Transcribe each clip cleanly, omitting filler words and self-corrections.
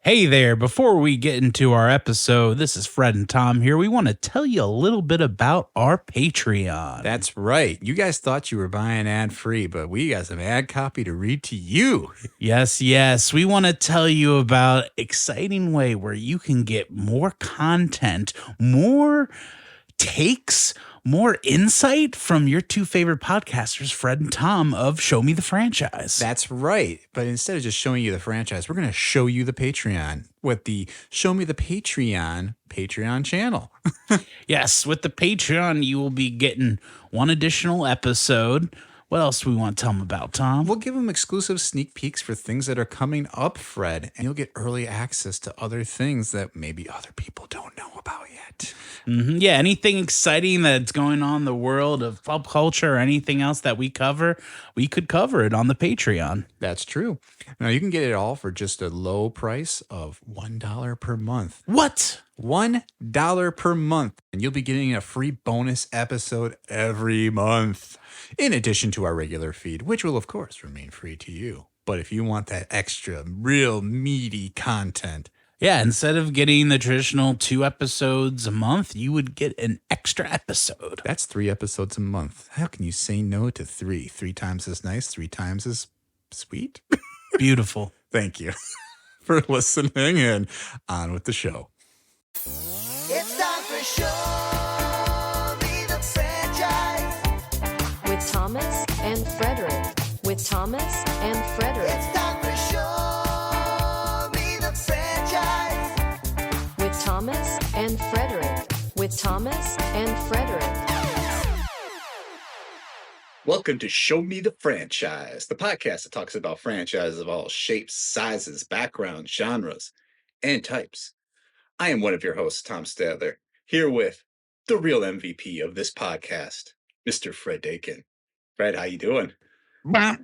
Hey there, before we get into our episode, this is Fred and Tom here. We want to tell you a little bit about our Patreon. That's right. You guys thought you were buying ad-free, but we got some ad copy to read to you. Yes. We want to tell you about an exciting way where you can get more content, more takes, more insight from your two favorite podcasters, Fred and Tom of Show Me the Franchise. That's right. But instead of just showing you the franchise, we're going to show you the Patreon with the Show Me the Patreon channel. Yes, with the Patreon, you will be getting one additional episode. What else do we want to tell them about, Tom? We'll give them exclusive sneak peeks for things that are coming up, Fred, and you'll get early access to other things that maybe other people don't know about yet. Mm-hmm. Yeah, anything exciting that's going on in the world of pop culture or anything else that we cover, we could cover it on the Patreon. That's true. Now, you can get it all for just a low price of $1 per month. What? $1 per month, and you'll be getting a free bonus episode every month, in addition to our regular feed, which will, of course, remain free to you. But if you want that extra, real meaty content, yeah, instead of getting the traditional 2 episodes a month, you would get an extra episode. That's 3 episodes a month. How can you say no to 3? 3 times as nice, 3 times as sweet. Beautiful. Thank you for listening, and on with the show. It's time for Show Me the Franchise with Thomas and Frederick. It's time for Show Me the Franchise with Thomas and Frederick. Welcome to Show Me the Franchise, the podcast that talks about franchises of all shapes, sizes, backgrounds, genres, and types. I am one of your hosts, Tom Stadler, here with the real MVP of this podcast, Mr. Fred Egan. Fred, how you doing? That's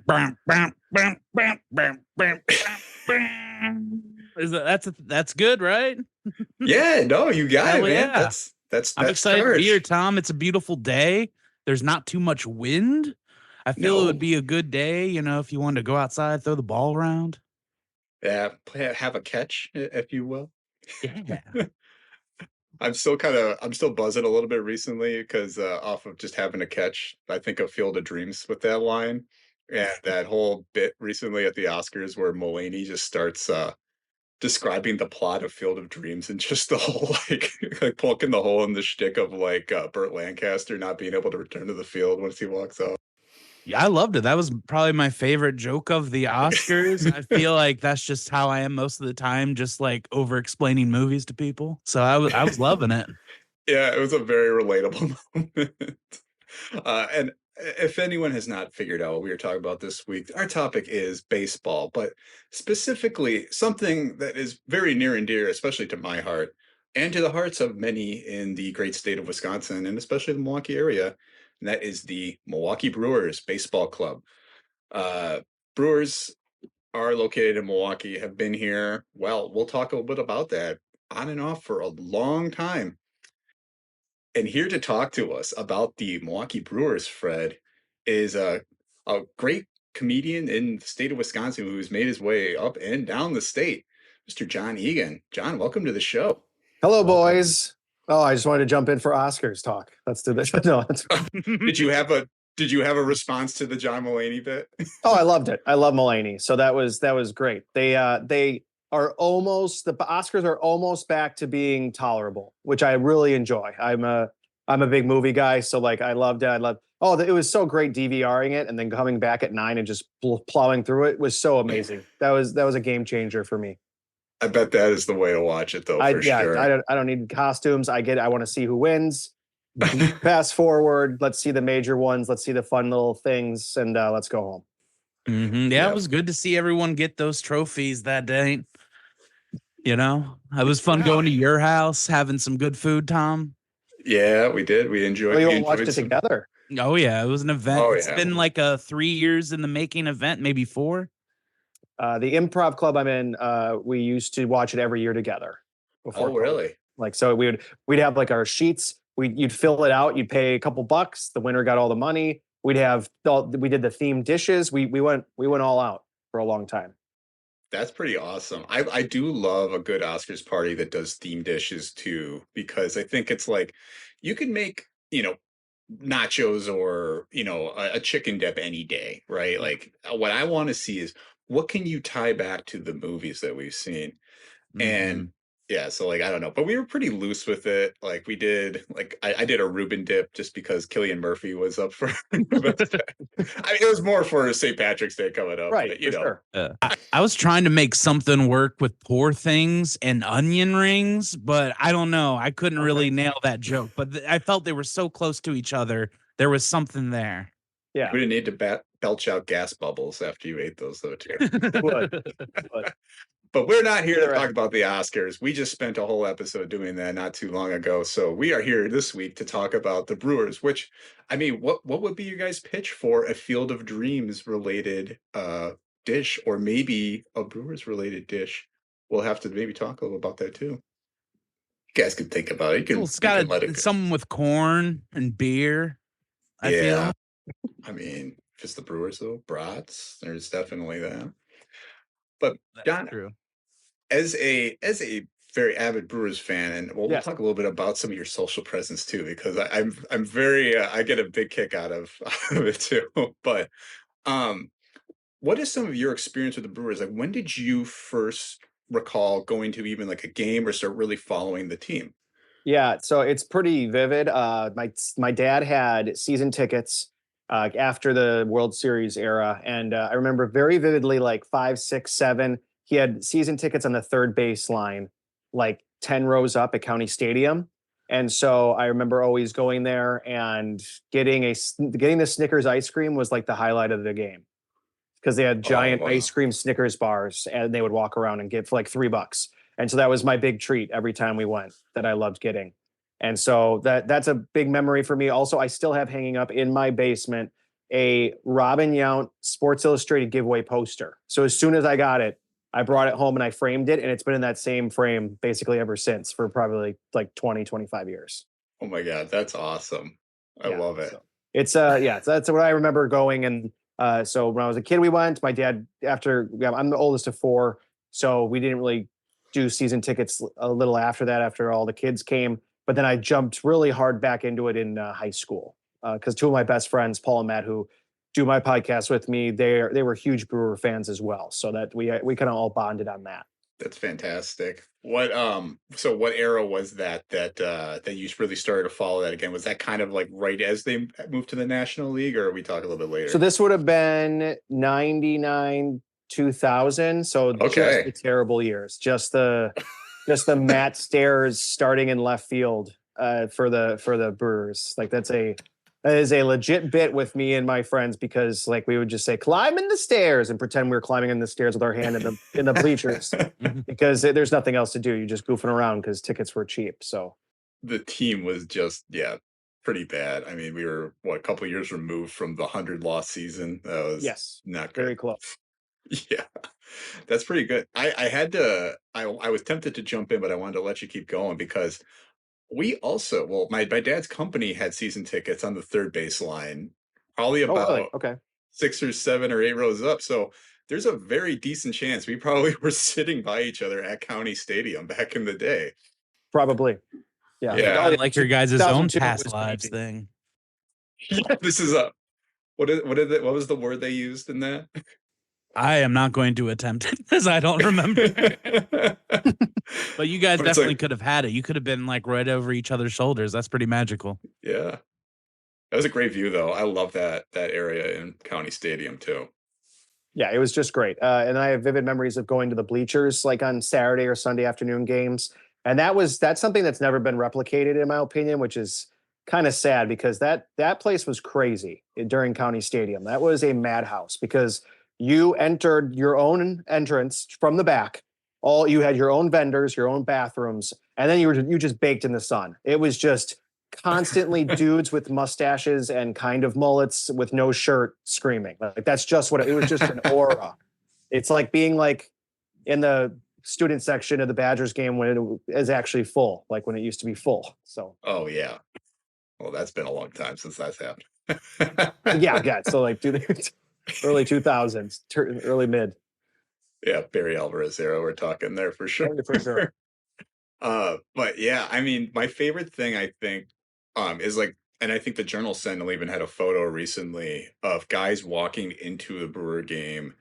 good, right? Yeah, no, you got Hell it, man. yeah. That's I'm excited courage. to be here, Tom. It's a beautiful day. There's not too much wind. I feel it would be a good day, if you wanted to go outside, throw the ball around. Yeah, have a catch, if you will. Yeah. I'm still buzzing a little bit recently because off of just having a catch. I think of Field of Dreams with that line, and that whole bit recently at the Oscars where Mulaney just starts describing the plot of Field of Dreams and just the whole like poking the hole in the shtick of Burt Lancaster not being able to return to the field once he walks out. Yeah, I loved it. That was probably my favorite joke of the Oscars. I feel like that's just how I am most of the time, just like over explaining movies to people. So I was loving it. Yeah, it was a very relatable moment. And if anyone has not figured out what we were talking about this week, our topic is baseball, but specifically something that is very near and dear, especially to my heart and to the hearts of many in the great state of Wisconsin, and especially the Milwaukee area. And that is the Milwaukee Brewers Baseball Club. Brewers are located in Milwaukee, have been here. Well, we'll talk a little bit about that on and off for a long time. And here to talk to us about the Milwaukee Brewers, Fred, is a great comedian in the state of Wisconsin who's made his way up and down the state, Mr. John Egan. John, welcome to the show. Hello, boys. Oh, I just wanted to jump in for Oscars talk. Let's do this. No, Did you have a response to the John Mulaney bit? Oh, I loved it. I love Mulaney. So that was great. They are almost, the Oscars are almost back to being tolerable, which I really enjoy. I'm a big movie guy, so I loved it. It was so great DVRing it and then coming back at 9 and just plowing through it was so amazing. That was a game changer for me. I bet that is the way to watch it, though. Sure. I don't need costumes. I want to see who wins. Fast forward. Let's see the major ones. Let's see the fun little things, and let's go home. Mm-hmm. Yeah, it was good to see everyone get those trophies that day. It was fun going to your house, having some good food, Tom. Yeah, we did. We enjoyed. We all watched it together. Oh yeah, it was an event. It's yeah. been like a 3 years in the making event, maybe 4. The improv club I'm in, we used to watch it every year together. Before Oh, really? So we'd have our sheets. You'd fill it out. You'd pay a couple bucks. The winner got all the money. We did the themed dishes. We went all out for a long time. That's pretty awesome. I do love a good Oscars party that does theme dishes too, because I think it's like you can make, nachos or, a chicken dip any day, right? Like what I want to see is what can you tie back to the movies that we've seen? And Mhm. yeah, so like I don't know, but we were pretty loose with it. Like we did, like I did a Reuben dip just because Killian Murphy was up for. I mean, it was more for St. Patrick's Day coming up, Right, but for sure. I was trying to make something work with poor things and onion rings, but I don't know. I couldn't really nail that joke, but I felt they were so close to each other. There was something there. Yeah, you would need to belch out gas bubbles after you ate those, though, too. would. But But we're not here to Either talk way. about the Oscars. We just spent a whole episode doing that not too long ago. So we are here this week to talk about the Brewers, which I mean, what would be your guys' pitch for a Field of Dreams related dish, or maybe a Brewers related dish? We'll have to maybe talk a little about that too. You guys can think about it. Well, it's got let it go. something with corn and beer. I Yeah. feel. I mean, if it's the Brewers though, brats, there's definitely that. But That's John, true. as a very avid Brewers fan, and we'll Yes. talk a little bit about some of your social presence too, because I'm very I get a big kick out of it too. But what is some of your experience with the Brewers? Like, when did you first recall going to even like a game or start really following the team? Yeah, so it's pretty vivid. My dad had season tickets after the World Series era, and I remember very vividly, like 5, 6, 7. He had season tickets on the third base line, like 10 rows up at County Stadium, and so I remember always going there and getting the Snickers ice cream was like the highlight of the game because they had giant wow. ice cream Snickers bars, and they would walk around and get for like $3. And so that was my big treat every time we went that I loved getting. And so that's a big memory for me. Also, I still have hanging up in my basement a Robin Yount Sports Illustrated giveaway poster. So as soon as I got it, I brought it home and I framed it, and it's been in that same frame basically ever since for probably like 20, 25 years. Oh my God, that's awesome. I Yeah, love it. so it's so that's what I remember going. And so when I was a kid, we went. My dad, I'm the oldest of 4, so we didn't really do season tickets a little after that, after all the kids came. But then I jumped really hard back into it in high school because 2 of my best friends, Paul and Matt, who do my podcast with me, they were huge Brewer fans as well. So that we kind of all bonded on that. That's fantastic. So what era was that you really started to follow that again? Was that kind of like right as they moved to the National League, or are we talking a little bit later? So this would have been 99, 2000. So Okay. just the terrible years, just the Matt Stairs starting in left field for the Brewers. Like that is a legit bit with me and my friends, because like we would just say climbing the stairs and pretend we were climbing in the stairs with our hand in the bleachers because there's nothing else to do. You're just goofing around because tickets were cheap. So The team was just pretty bad. I mean, we were a couple years removed from the 100-loss season. That was yes, not good. very close. Yeah, that's pretty good. I was tempted to jump in, but I wanted to let you keep going because we also, my dad's company had season tickets on the third base line, probably Oh, about really? Okay. 6 or 7 or 8 rows up. So there's a very decent chance we probably were sitting by each other at County Stadium back in the day. Probably. Yeah. Yeah. I like your guys' own 2002 past was lives crazy. thing. This is what was the word they used in that? I am not going to attempt it because I don't remember. But you guys But it's definitely like- could have had it. You could have been like right over each other's shoulders. That's pretty magical. Yeah. That was a great view though. I love that area in County Stadium too. Yeah, it was just great. And I have vivid memories of going to the bleachers like on Saturday or Sunday afternoon games. And that's something that's never been replicated in my opinion, which is kind of sad because that place was crazy during County Stadium. That was a madhouse because you entered your own entrance from the back. You had your own vendors, your own bathrooms, and then you just baked in the sun. It was just constantly dudes with mustaches and kind of mullets with no shirt screaming. Like that's just what it was, just an aura. It's like being like in the student section of the Badgers game when it is actually full, like when it used to be full. So Oh yeah. Well, that's been a long time since that's happened. yeah. So like early 2000s, early mid. Yeah, Barry Alvarez era we're talking there for sure. For sure. But yeah, I mean, my favorite thing I think is like, and I think the Journal Sentinel even had a photo recently of guys walking into a Brewer game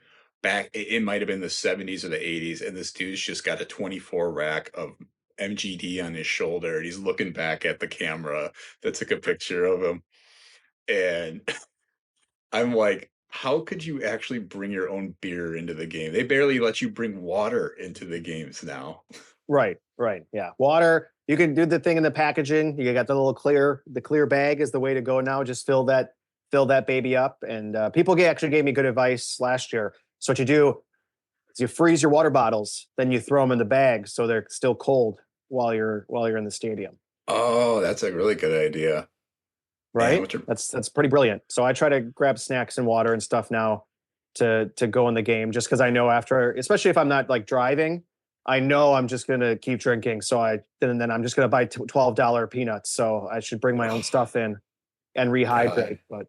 back. It might have been the 70s or the 80s, and this dude's just got a 24 rack of MGD on his shoulder, and he's looking back at the camera that took a picture of him. And I'm like, how could you actually bring your own beer into the game? They barely let you bring water into the games now. Right. Yeah. Water, you can do the thing in the packaging. You got the clear bag is the way to go now. Just fill that baby up. And people actually gave me good advice last year. So what you do is you freeze your water bottles, then you throw them in the bag so they're still cold while you're in the stadium. Oh, that's a really good idea. Right? That's pretty brilliant. So I try to grab snacks and water and stuff now to go in the game, just because I know after, especially if I'm not like driving, I know I'm just gonna keep drinking. So then I'm just gonna buy $12 peanuts. So I should bring my own stuff in and rehydrate. But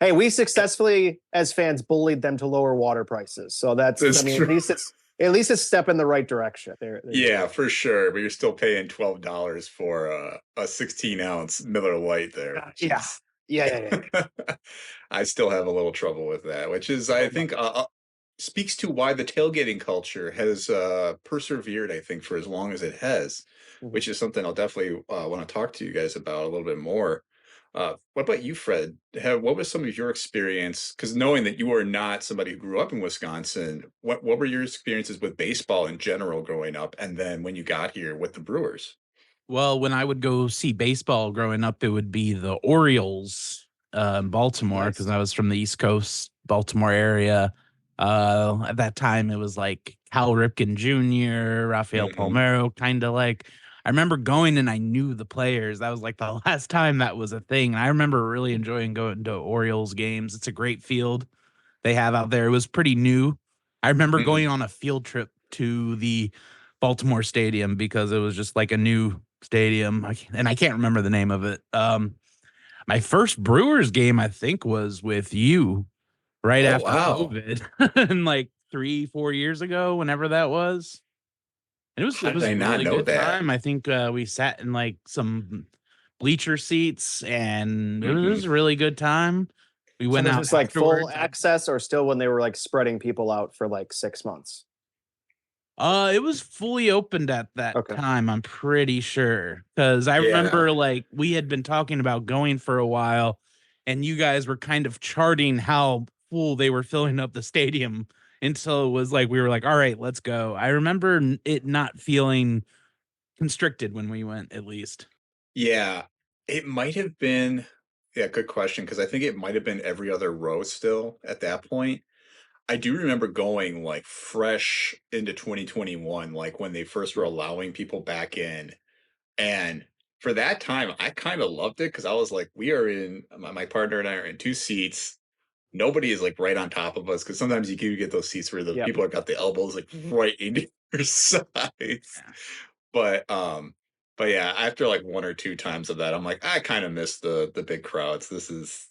hey, we successfully as fans bullied them to lower water prices. So that's I mean, at least it's a step in the right direction. Yeah, for sure. But you're still paying $12 for a 16-ounce Miller Lite there. Yeah. I still have a little trouble with that, which is, I think, speaks to why the tailgating culture has persevered, I think, for as long as it has, which is something I'll definitely want to talk to you guys about a little bit more. What about you, Fred? What was some of your experience? Because knowing that you are not somebody who grew up in Wisconsin, what were your experiences with baseball in general growing up, and then when you got here with the Brewers? Well, when I would go see baseball growing up, it would be the Orioles in Baltimore, because I was from the East Coast, Baltimore area. At that time, it was like Cal Ripken Jr., Rafael Palmeiro, kind of like. I remember going and I knew the players. That was like the last time that was a thing. And I remember really enjoying going to Orioles games. It's a great field they have out there. It was pretty new. I remember going on a field trip to the Baltimore Stadium because it was just like a new stadium. And I can't remember the name of it. My first Brewers game, I think, was with you right after COVID and like 3-4 years ago, whenever that was. And it was a really good time. I think we sat in like some bleacher seats, and it was a really good time. We went out. Was like full access, or still when they were like spreading people out for like 6 months? It was fully opened at that time. I'm pretty sure, because I remember like we had been talking about going for a while, and you guys were kind of charting how full they were filling up the stadium. Until it was like, we were like, all right, let's go. I remember it not feeling constricted when we went, at least. Yeah, it might have been. Yeah, good question. Because I think it might have been every other row still at that point. I do remember going like fresh into 2021, like when they first were allowing people back in. And for that time, I kind of loved it because I was like, my partner and I are in two seats. Nobody is like right on top of us, because sometimes you get those seats where the people have got the elbows like right into your sides. But yeah, after like one or two times of that, I'm like, I kind of miss the big crowds. This is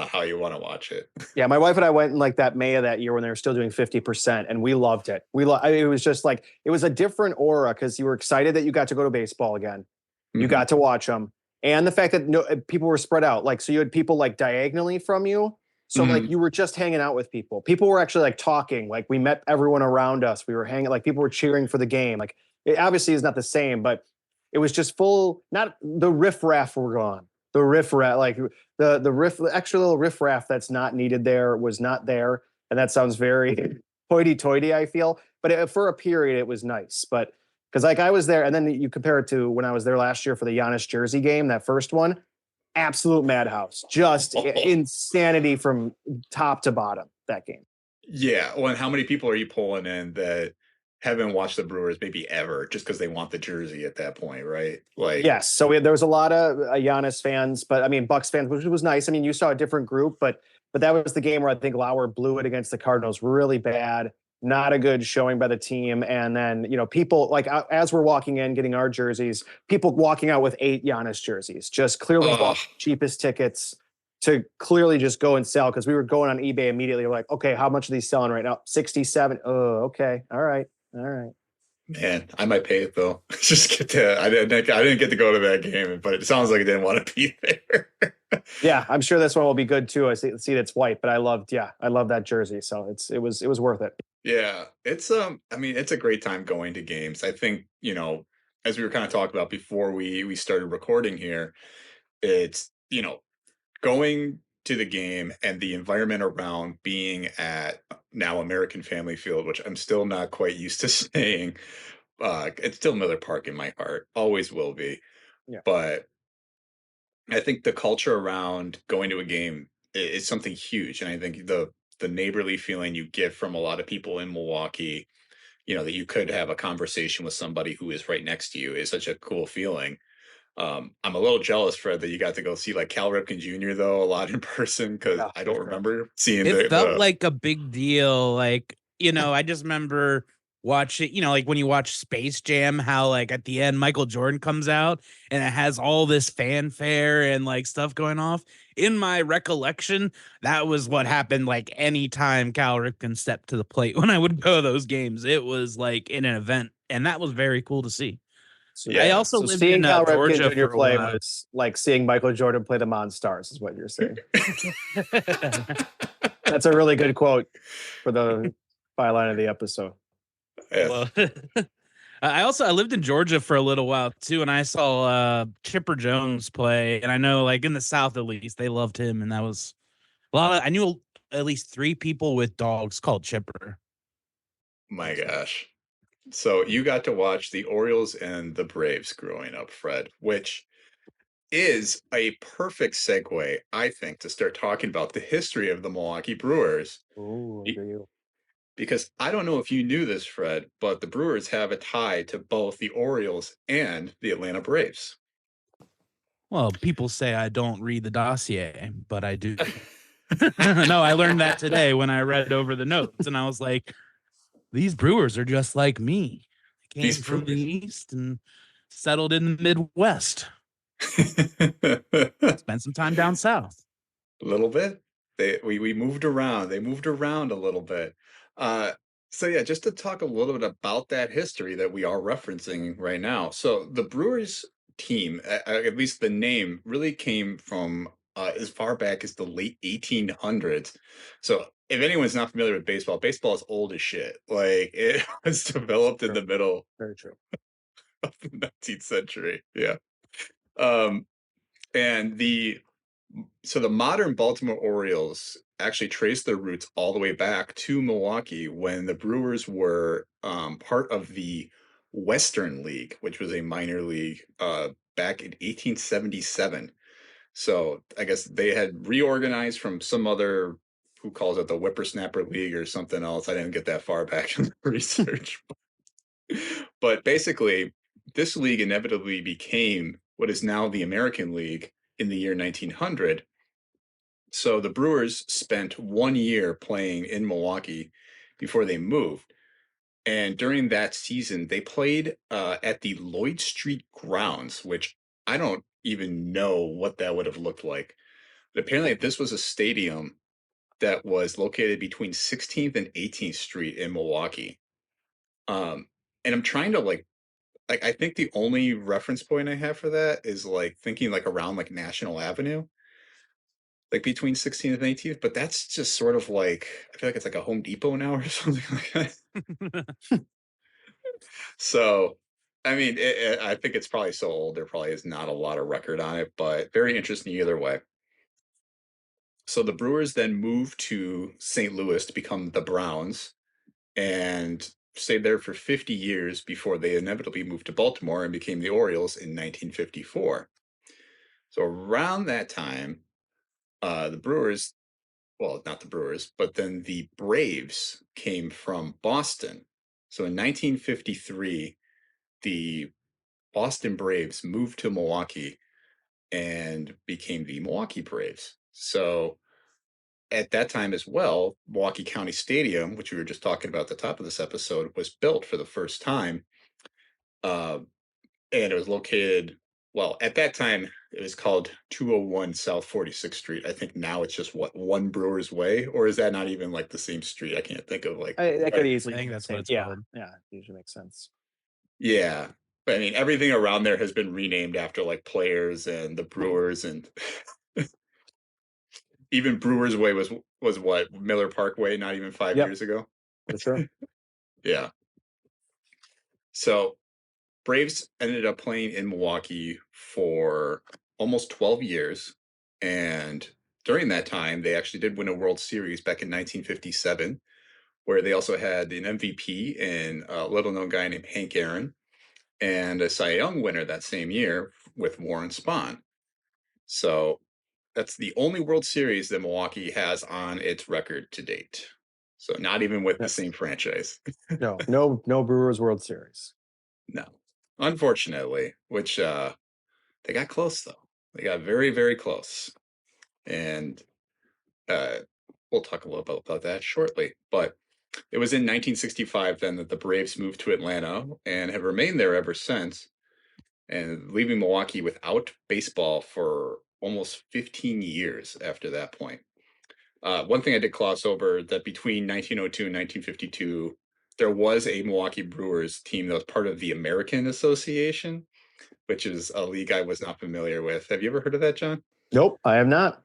how you want to watch it. Yeah, my wife and I went in like that May of that year when they were still doing 50%, and we loved it. It was just like, it was a different aura because you were excited that you got to go to baseball again. You got to watch them, and the fact that people were spread out. Like, so you had people like diagonally from you. So like you were just hanging out with people. People were actually like talking. Like, we met everyone around us. We were hanging, like people were cheering for the game. Like, it obviously is not the same, but it was just full. Not the riffraff were gone. The riffraff, like the extra little riffraff that's not needed there was not there, and that sounds very hoity-toity, I feel. But for a period, it was nice. But because like I was there, and then you compare it to when I was there last year for the Giannis jersey game, that first one. Absolute madhouse, just insanity from top to bottom, that game. Yeah. Well, and how many people are you pulling in that haven't watched the Brewers maybe ever just because they want the jersey at that point, right? Like, yes. So there was a lot of Giannis fans, but I mean, Bucks fans, which was nice. I mean, you saw a different group, but that was the game where I think Lauer blew it against the Cardinals really bad. Not a good showing by the team. And then, people like as we're walking in, getting our jerseys, people walking out with 8 Giannis jerseys, just clearly bought cheapest tickets to clearly just go and sell, because we were going on eBay immediately. We're like, okay, how much are these selling right now? 67. Oh, okay. All right. Man, I might pay it though. Just get to. I didn't get to go to that game, but it sounds like I didn't want to be there. Yeah, I'm sure this one will be good too. I see it's white, but I loved that jersey. So it was worth it. Yeah, it's I mean, it's a great time going to games. I think, as we were kind of talking about before we started recording here, it's, going to the game and the environment around being at now American Family Field, which I'm still not quite used to saying. It's still Miller Park in my heart, always will be. Yeah. But I think the culture around going to a game is something huge, and I think the neighborly feeling you get from a lot of people in Milwaukee, that you could have a conversation with somebody who is right next to you is such a cool feeling. I'm a little jealous, Fred, that you got to go see like Cal Ripken Jr. though a lot in person, because Yeah, I don't sure. remember seeing It felt like a big deal. Like, I just remember watching, like when you watch Space Jam, how like at the end Michael Jordan comes out and it has all this fanfare and like stuff going off. In my recollection, that was what happened like anytime Cal Ripken stepped to the plate when I would go to those games. It was like in an event, and that was very cool to see. So, Yeah. I also lived seeing in Cal Ripken Georgia Jr. for a play while. was like seeing Michael Jordan play the Monstars, is what you're saying. That's a really good quote for the byline of the episode. Yeah. Well, I lived in Georgia for a little while too, and I saw Chipper Jones play, and I know like in the South at least they loved him, and that was a lot of. I knew at least 3 people with dogs called Chipper. My gosh. So you got to watch the Orioles and the Braves growing up, Fred, which is a perfect segue, I think, to start talking about the history of the Milwaukee Brewers. Ooh, Be- do you? Because I don't know if you knew this, Fred, but the Brewers have a tie to both the Orioles and the Atlanta Braves. Well, people say I don't read the dossier, but I do. No, I learned that today when I read over the notes, and I was like, these Brewers are just like me. They came These from the Brewers. East and settled in the Midwest. Spent some time down South. A little bit. We moved around. They moved around a little bit. So yeah, just to talk a little bit about that history that we are referencing right now. So the Brewers team, at least the name, really came from as far back as the late 1800s. So if anyone's not familiar with baseball, baseball is old as shit. Like it was developed in the middle Very true. of the 19th century. Yeah. And the modern Baltimore Orioles actually trace their roots all the way back to Milwaukee when the Brewers were part of the Western League, which was a minor league back in 1877. So I guess they had reorganized from some other, who calls it the Whippersnapper League or something else. I didn't get that far back in the research. But basically, this league inevitably became what is now the American League in the year 1900. So the Brewers spent 1 year playing in Milwaukee before they moved. And during that season, they played at the Lloyd Street grounds, which I don't even know what that would have looked like. But apparently, this was a stadium that was located between 16th and 18th Street in Milwaukee. And I'm trying to like I think the only reference point I have for that is like thinking like around like National Avenue, like between 16th and 18th. But that's just sort of like, I feel like it's like a Home Depot now or something like that. So, I mean, I think it's probably so old, there probably is not a lot of record on it, but very interesting either way. So the Brewers then moved to St. Louis to become the Browns and stayed there for 50 years before they inevitably moved to Baltimore and became the Orioles in 1954. So around that time, the Brewers, well, not the Brewers, but then the Braves came from Boston. So in 1953, the Boston Braves moved to Milwaukee and became the Milwaukee Braves. So at that time as well, Milwaukee County Stadium, which we were just talking about at the top of this episode, was built for the first time. And it was located well, at that time, it was called 201 South 46th Street. I think now it's just one Brewers Way, or is that not even like the same street? I can't think of like. That could I easily think be the that's same. what it's Yeah, called. yeah, usually makes sense. Yeah. But I mean, everything around there has been renamed after like players and the Brewers, and even Brewers Way was what, Miller Parkway not even 5 Yep. years ago. For sure. Yeah. So Braves ended up playing in Milwaukee for almost 12 years. And during that time, they actually did win a World Series back in 1957, where they also had an MVP in a little known guy named Hank Aaron and a Cy Young winner that same year with Warren Spahn. So that's the only World Series that Milwaukee has on its record to date. So not even with the Yes. same franchise. No Brewers World Series. No, unfortunately, which they got close though. They got very, very close. And we'll talk a little bit about that shortly. But it was in 1965 then that the Braves moved to Atlanta and have remained there ever since, and leaving Milwaukee without baseball for almost 15 years after that point. One thing I did gloss over that between 1902 and 1952, there was a Milwaukee Brewers team that was part of the American Association, which is a league I was not familiar with. Have you ever heard of that, John? Nope, I have not.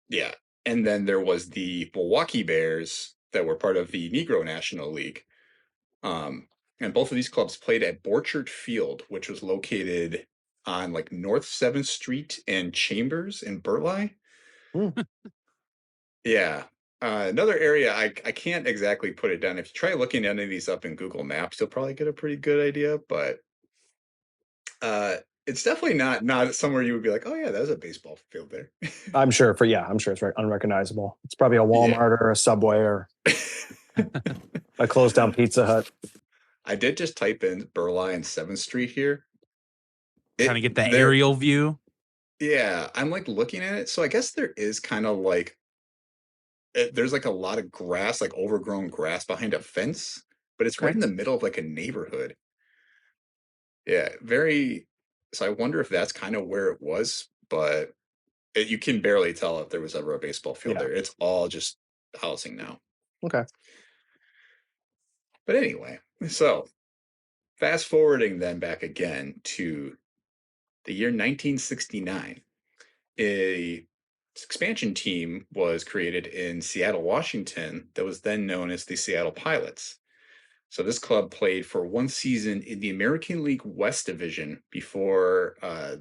Yeah. And then there was the Milwaukee Bears that were part of the Negro National League. And both of these clubs played at Borchert Field, which was located on like North 7th Street and Chambers in Burleigh. Yeah. Another area, I can't exactly put it down. If you try looking any of these up in Google Maps, you'll probably get a pretty good idea. But it's definitely not somewhere you would be like, oh yeah, there's a baseball field there. I'm sure it's very unrecognizable. It's probably a Walmart or a Subway or a closed down Pizza Hut. I did just type in Burleigh and 7th Street here. Trying to get that aerial view. Yeah, I'm like looking at it. So I guess there is kind of like, there's like a lot of grass, like overgrown grass behind a fence, but it's right in the middle of like a neighborhood. Yeah, very. So I wonder if that's kind of where it was, but you can barely tell if there was ever a baseball field there. It's all just housing now. Okay. But anyway, so fast forwarding then back again to the year 1969, a expansion team was created in Seattle, Washington, that was then known as the Seattle Pilots. So this club played for one season in the American League West Division before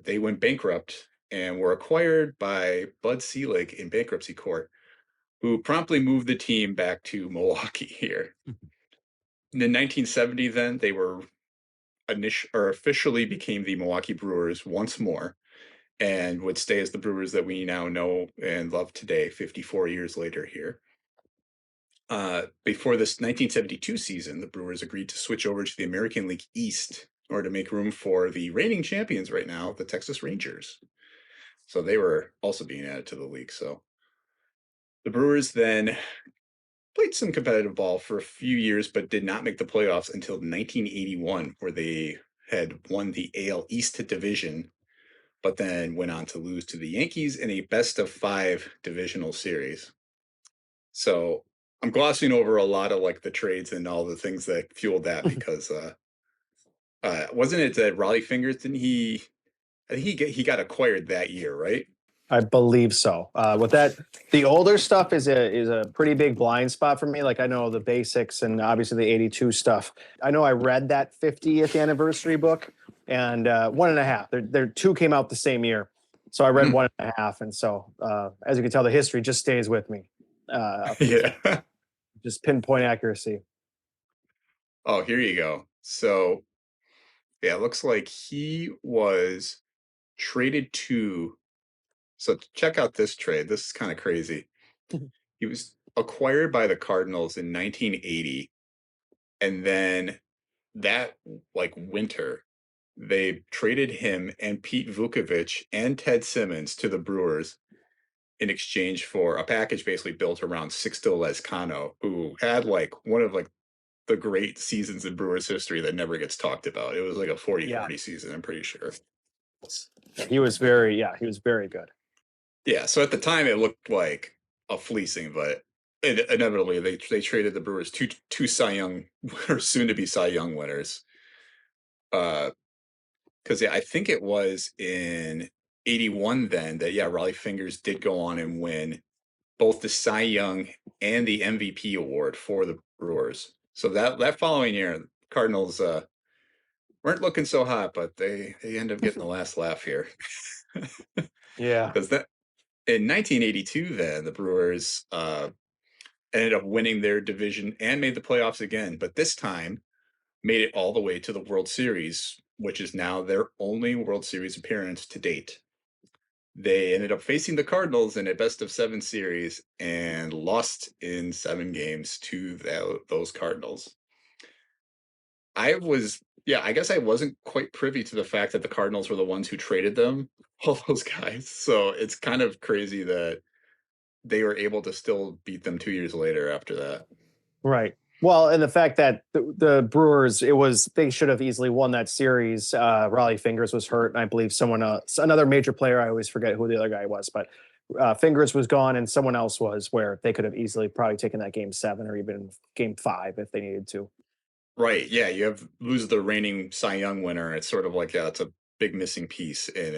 they went bankrupt and were acquired by Bud Selig in bankruptcy court, who promptly moved the team back to Milwaukee here. In 1970, then they were officially became the Milwaukee Brewers once more, and would stay as the Brewers that we now know and love today, 54 years later here. Before this 1972 season, the Brewers agreed to switch over to the American League East in order to make room for the reigning champions right now, the Texas Rangers. So they were also being added to the league. So the Brewers then played some competitive ball for a few years, but did not make the playoffs until 1981, where they had won the AL East division, but then went on to lose to the Yankees in a best-of-5 divisional series. So I'm glossing over a lot of like the trades and all the things that fueled that because wasn't it that Raleigh Fingers, didn't he? I think he got acquired that year, right? I believe so. With that, the older stuff is a pretty big blind spot for me. Like I know the basics and obviously the 82 stuff. I know I read that 50th anniversary book and 1.5. There two came out the same year. So I read 1.5. And so as you can tell, the history just stays with me. Yeah. Just pinpoint accuracy. Oh, here you go. So yeah, it looks like he was traded to. So check out this trade. This is kind of crazy. He was acquired by the Cardinals in 1980. And then that like winter, they traded him and Pete Vukovich and Ted Simmons to the Brewers in exchange for a package basically built around Sixto Lezcano, who had like one of like the great seasons in Brewers history that never gets talked about. It was like a 40-40 season, I'm pretty sure. He was very good. Yeah, so at the time it looked like a fleecing, but inevitably they traded the Brewers two Cy Young or soon to be Cy Young winners. Because I think it was in '81 then that Raleigh Fingers did go on and win both the Cy Young and the MVP award for the Brewers. So that following year, Cardinals weren't looking so hot, but they end up getting the last laugh here. Yeah. Because that in 1982, then the Brewers ended up winning their division and made the playoffs again, but this time made it all the way to the World Series, which is now their only World Series appearance to date. They ended up facing the Cardinals in a best-of-7 series and lost in 7 games to those Cardinals. I guess I wasn't quite privy to the fact that the Cardinals were the ones who traded them, all those guys. So it's kind of crazy that they were able to still beat them 2 years later after that. Right. Well, and the fact that the Brewers, they should have easily won that series. Raleigh Fingers was hurt, and I believe someone else, another major player, I always forget who the other guy was, but Fingers was gone and someone else was, where they could have easily probably taken that game 7 or even game 5 if they needed to. Right. Yeah. You lose the reigning Cy Young winner. It's sort of like, it's a big missing piece in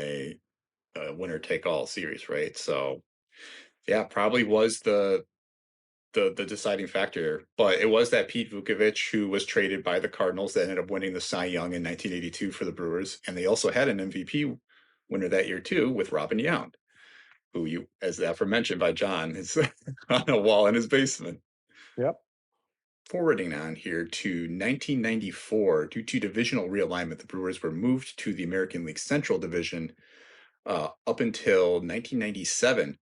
a winner take all series. Right. So probably was the deciding factor, but it was that Pete Vukovich who was traded by the Cardinals that ended up winning the Cy Young in 1982 for the Brewers. And they also had an MVP winner that year too with Robin Yount, who as aforementioned by John, is on a wall in his basement. Yep. Forwarding on here to 1994, due to divisional realignment, the Brewers were moved to the American League Central Division up until 1997,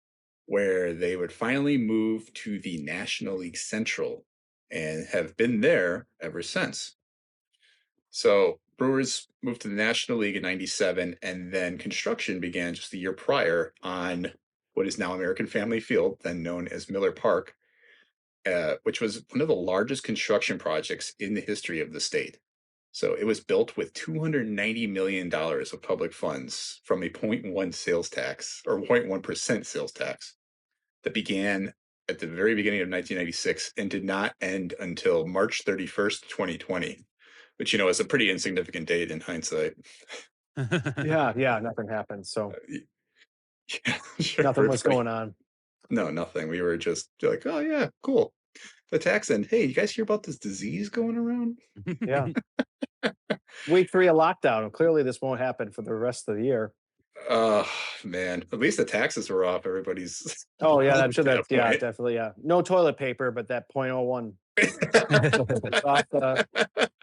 where they would finally move to the National League Central and have been there ever since. So Brewers moved to the National League in 97, and then construction began just the year prior on what is now American Family Field, then known as Miller Park, which was one of the largest construction projects in the history of the state. So it was built with $290 million of public funds from a 0.1 sales tax or 0.1% sales tax that began at the very beginning of 1996 and did not end until March 31st, 2020, which, is a pretty insignificant date in hindsight. Yeah, nothing happened. So Sure, nothing was going on. No, nothing. We were just like, oh yeah, cool. The tax end. Hey, you guys hear about this disease going around? Yeah. Week 3 of lockdown. Clearly this won't happen for the rest of the year. Oh man, at least the taxes were off. Everybody's. Oh yeah, I'm sure that's definitely. No toilet paper, but that 0.01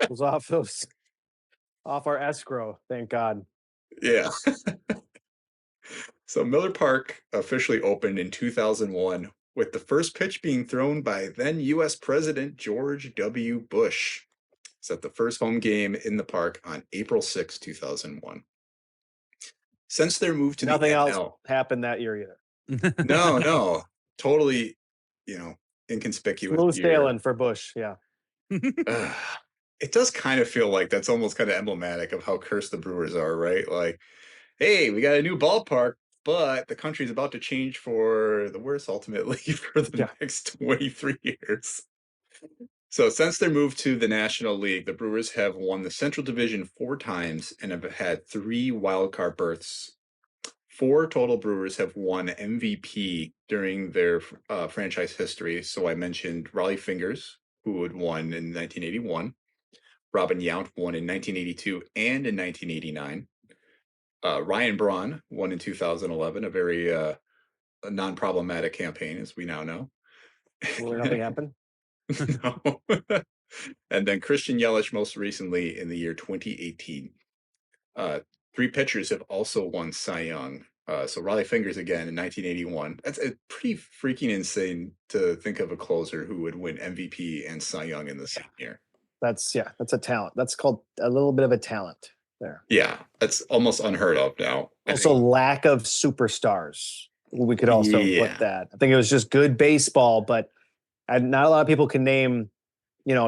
was off our escrow. Thank God. Yeah. So Miller Park officially opened in 2001, with the first pitch being thrown by then U.S. President George W. Bush. It's at the first home game in the park on April 6, 2001. Since their move to nothing the NL, else happened that year either. No, totally, inconspicuous. Smooth sailing for Bush, yeah. It does kind of feel like that's almost kind of emblematic of how cursed the Brewers are, right? Like, hey, we got a new ballpark, but the country's about to change for the worse ultimately for the next 23 years. So since their move to the National League, the Brewers have won the Central Division 4 times and have had 3 wildcard berths. 4 total Brewers have won MVP during their franchise history. So I mentioned Raleigh Fingers, who had won in 1981. Robin Yount won in 1982 and in 1989. Ryan Braun won in 2011, a very non-problematic campaign, as we now know. Will nothing happen? No. And then Christian Yelich most recently in the year 2018. 3 pitchers have also won Cy Young. So Raleigh Fingers again in 1981. That's pretty freaking insane to think of a closer who would win MVP and Cy Young in the same year. That's a talent. That's called a little bit of a talent there. Yeah, that's almost unheard of now. Also, lack of superstars. We could also put that. I think it was just good baseball, but not a lot of people can name,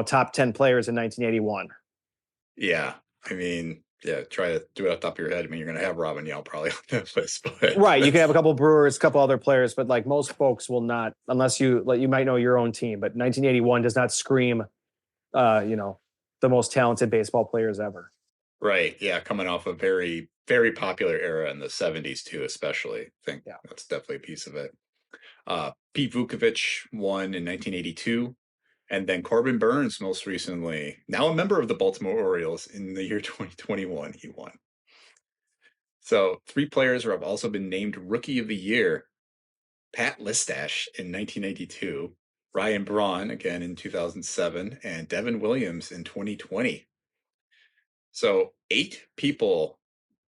top 10 players in 1981. Yeah, I mean, Yeah, try to do it off the top of your head. I mean, you're going to have Robinade probably on that list, but Right. You can have a couple Brewers, a couple other players, but like most folks will not, unless you like, you might know your own team. But 1981 does not scream, the most talented baseball players ever. Right. Yeah, coming off a very, very popular era in the 70s too, especially. I think that's definitely a piece of it. Pete Vukovich won in 1982. And then Corbin Burns, most recently, now a member of the Baltimore Orioles in the year 2021, he won. So 3 players have also been named Rookie of the Year. Pat Listash in 1992, Ryan Braun again in 2007, and Devin Williams in 2020. So 8 people,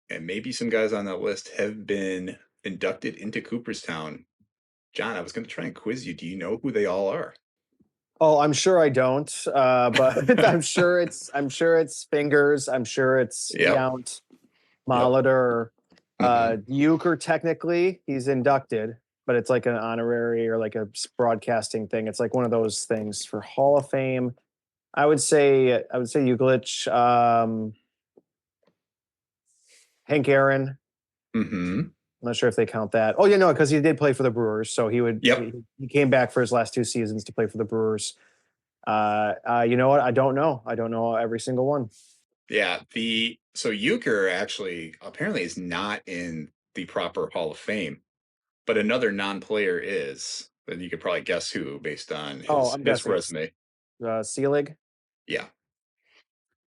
and maybe some guys on that list, have been inducted into Cooperstown. John, I was going to try and quiz you. Do you know who they all are? Oh, I'm sure I don't, but I'm sure it's Fingers. I'm sure it's Yount, Molitor, Uecker. Technically, he's inducted, but it's like an honorary or like a broadcasting thing. It's like one of those things for Hall of Fame. I would say Uecker, Hank Aaron. Mm-hmm. I'm not sure if they count that. Oh, yeah, no, because he did play for the Brewers, so he would. Yep. He came back for his last 2 seasons to play for the Brewers. You know what? I don't know. I don't know every single one. Yeah. So Uecker actually apparently is not in the proper Hall of Fame, but another non-player is. And you could probably guess who based on his resume. Seelig? Yeah.